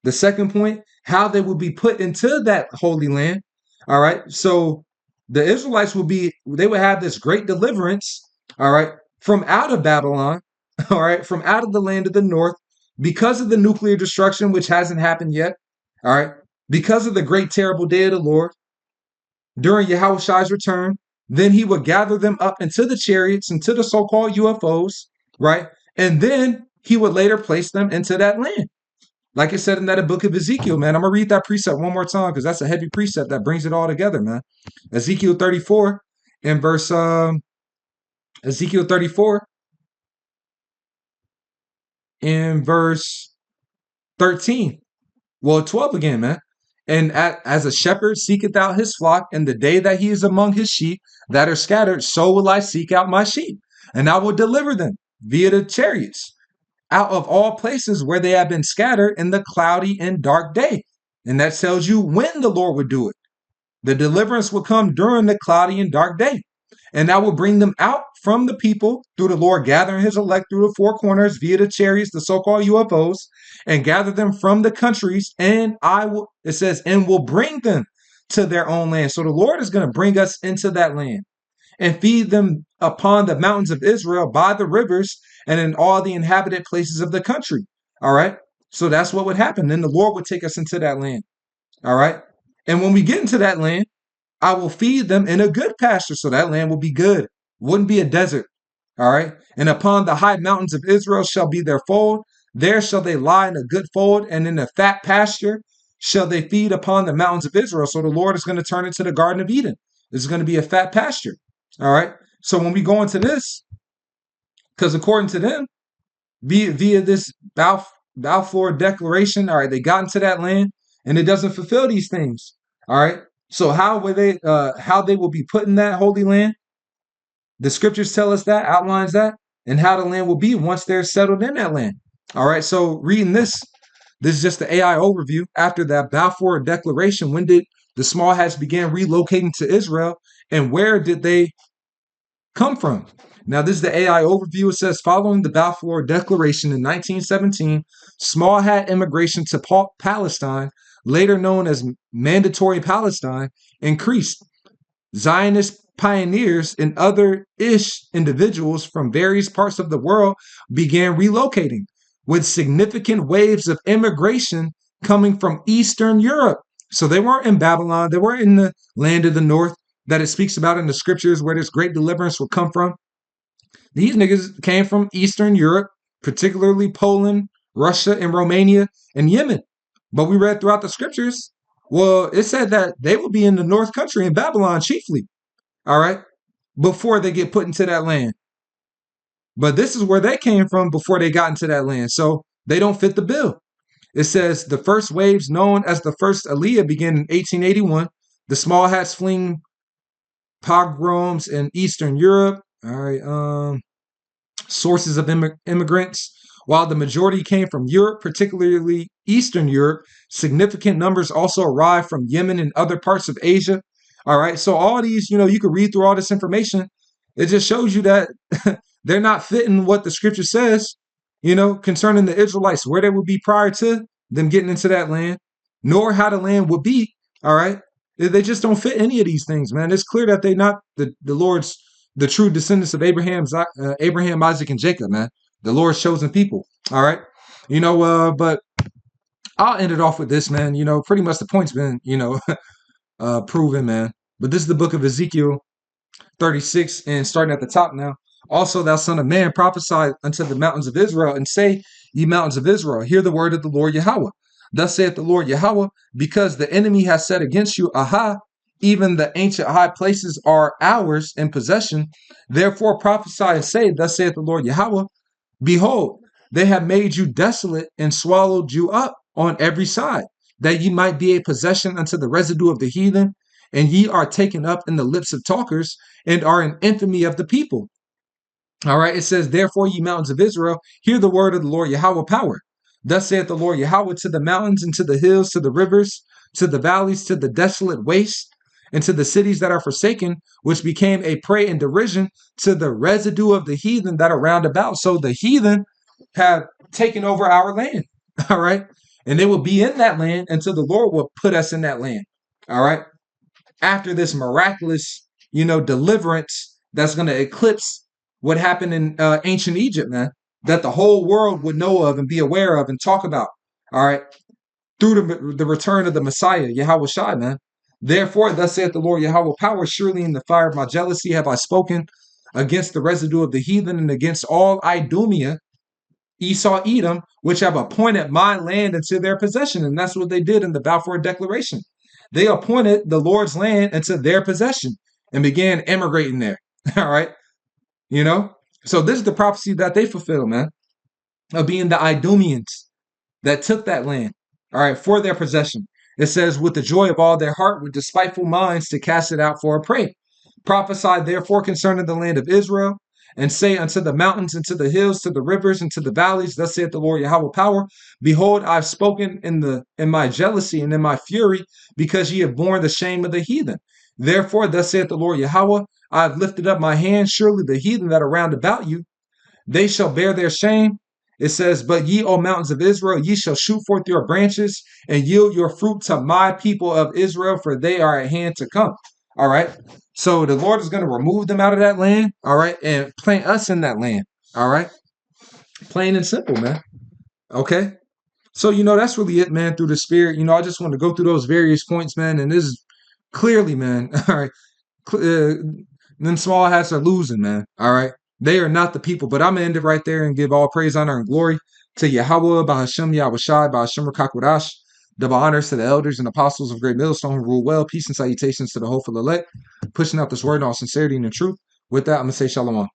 The second point, how they would be put into that holy land. All right. So the Israelites they would have this great deliverance, all right, from out of Babylon, all right, from out of the land of the north, because of the nuclear destruction, which hasn't happened yet. All right. Because of the great, terrible day of the Lord during Yahweh's return, then he would gather them up into the chariots, into the so-called UFOs, right? And then he would later place them into that land. Like it said in that book of Ezekiel, man. I'm going to read that precept one more time because that's a heavy precept that brings it all together, man. Ezekiel 34 in verse, Ezekiel 34 in verse 13. Well, 12 again, man. And as a shepherd seeketh out his flock, in the day that he is among his sheep that are scattered, so will I seek out my sheep, and I will deliver them via the chariots out of all places where they have been scattered in the cloudy and dark day. And that tells you when the Lord would do it. The deliverance would come during the cloudy and dark day. And that will bring them out from the people through the Lord gathering his elect through the four corners via the chariots, the so-called UFOs, and gather them from the countries. And it says, and will bring them to their own land. So the Lord is going to bring us into that land and feed them upon the mountains of Israel by the rivers and in all the inhabited places of the country. All right. So that's what would happen. Then the Lord would take us into that land. All right. And when we get into that land, I will feed them in a good pasture. So that land will be good. Wouldn't be a desert. All right. And upon the high mountains of Israel shall be their fold. There shall they lie in a good fold, and in a fat pasture shall they feed upon the mountains of Israel. So the Lord is going to turn it to the Garden of Eden. This is going to be a fat pasture. All right. So when we go into this, because according to them, via this Balfour Declaration, all right, they got into that land and it doesn't fulfill these things. All right. So how they will be put in that holy land? The scriptures tell us that, outlines that, and how the land will be once they're settled in that land. All right. So reading this is just the AI overview. After that Balfour Declaration, when did the small hats begin relocating to Israel, and where did they come from? Now, this is the AI overview. It says, following the Balfour Declaration in 1917, small hat immigration to Palestine, later known as Mandatory Palestine, increased. Zionist pioneers and other individuals from various parts of the world began relocating, with significant waves of immigration coming from Eastern Europe. So they weren't in Babylon. They weren't in the land of the north that it speaks about in the scriptures where this great deliverance will come from. These niggas came from Eastern Europe, particularly Poland, Russia, and Romania, and Yemen. But we read throughout the scriptures, well, it said that they will be in the north country in Babylon chiefly, all right, before they get put into that land. But this is where they came from before they got into that land. So they don't fit the bill. It says the first waves known as the first Aliyah began in 1881. The small hats fleeing pogroms in Eastern Europe. All right. Sources of immigrants. While the majority came from Europe, particularly Eastern Europe, significant numbers also arrived from Yemen and other parts of Asia. All right. So all these, you can read through all this information. It just shows you that they're not fitting what the scripture says, concerning the Israelites, where they would be prior to them getting into that land, nor how the land would be. All right. They just don't fit any of these things, man. It's clear that they're not the Lord's, the true descendants of Abraham, Isaac, and Jacob, man. The Lord's chosen people. All right. But I'll end it off with this, man. Pretty much the point's been, proven, man. But this is the book of Ezekiel 36, and starting at the top now. Also, thou son of man, prophesy unto the mountains of Israel, and say, ye mountains of Israel, hear the word of the Lord Yahweh. Thus saith the Lord Yahweh, because the enemy has said against you, aha, even the ancient high places are ours in possession. Therefore prophesy and say, thus saith the Lord Yahweh, behold, they have made you desolate and swallowed you up on every side, that ye might be a possession unto the residue of the heathen, and ye are taken up in the lips of talkers, and are an infamy of the people. All right, it says, therefore, ye mountains of Israel, hear the word of the Lord Yahweh power. Thus saith the Lord Yahweh to the mountains, and to the hills, to the rivers, to the valleys, to the desolate waste, and to the cities that are forsaken, which became a prey and derision, to the residue of the heathen that are round about. So the heathen have taken over our land, all right? And they will be in that land until the Lord will put us in that land, all right? After this miraculous, deliverance that's going to eclipse what happened in ancient Egypt, man, that the whole world would know of and be aware of and talk about, all right, through the return of the Messiah, Yahweh Shai, man. Therefore, thus saith the Lord Yahweh power, surely in the fire of my jealousy have I spoken against the residue of the heathen and against all Idumea, Esau, Edom, which have appointed my land into their possession. And that's what they did in the Balfour Declaration. They appointed the Lord's land into their possession and began immigrating there. All right. So this is the prophecy that they fulfill, man, of being the Idumeans that took that land, all right, for their possession. It says, with the joy of all their heart, with despiteful minds to cast it out for a prey. Prophesy therefore concerning the land of Israel, and say unto the mountains, and to the hills, to the rivers, and to the valleys, thus saith the Lord Yahweh power, behold, I've spoken in my jealousy and in my fury, because ye have borne the shame of the heathen. Therefore, thus saith the Lord Yahweh, I have lifted up my hand, surely the heathen that are round about you, they shall bear their shame. It says, but ye, O mountains of Israel, ye shall shoot forth your branches and yield your fruit to my people of Israel, for they are at hand to come. All right. So the Lord is going to remove them out of that land. All right. And plant us in that land. All right. Plain and simple, man. Okay. So, that's really it, man, through the spirit. I just want to go through those various points, man. And this is clearly, man. All right. Them small hats are losing, man. All right. They are not the people. But I'm going to end it right there and give all praise, honor, and glory to Yahweh, Bahashem, Yahweh Shai, Bahashem, Rakakwadash. Double honors to the elders and apostles of Great Millstone who rule well. Peace and salutations to the hopeful elect. Pushing out this word in all sincerity and in truth. With that, I'm going to say shalom.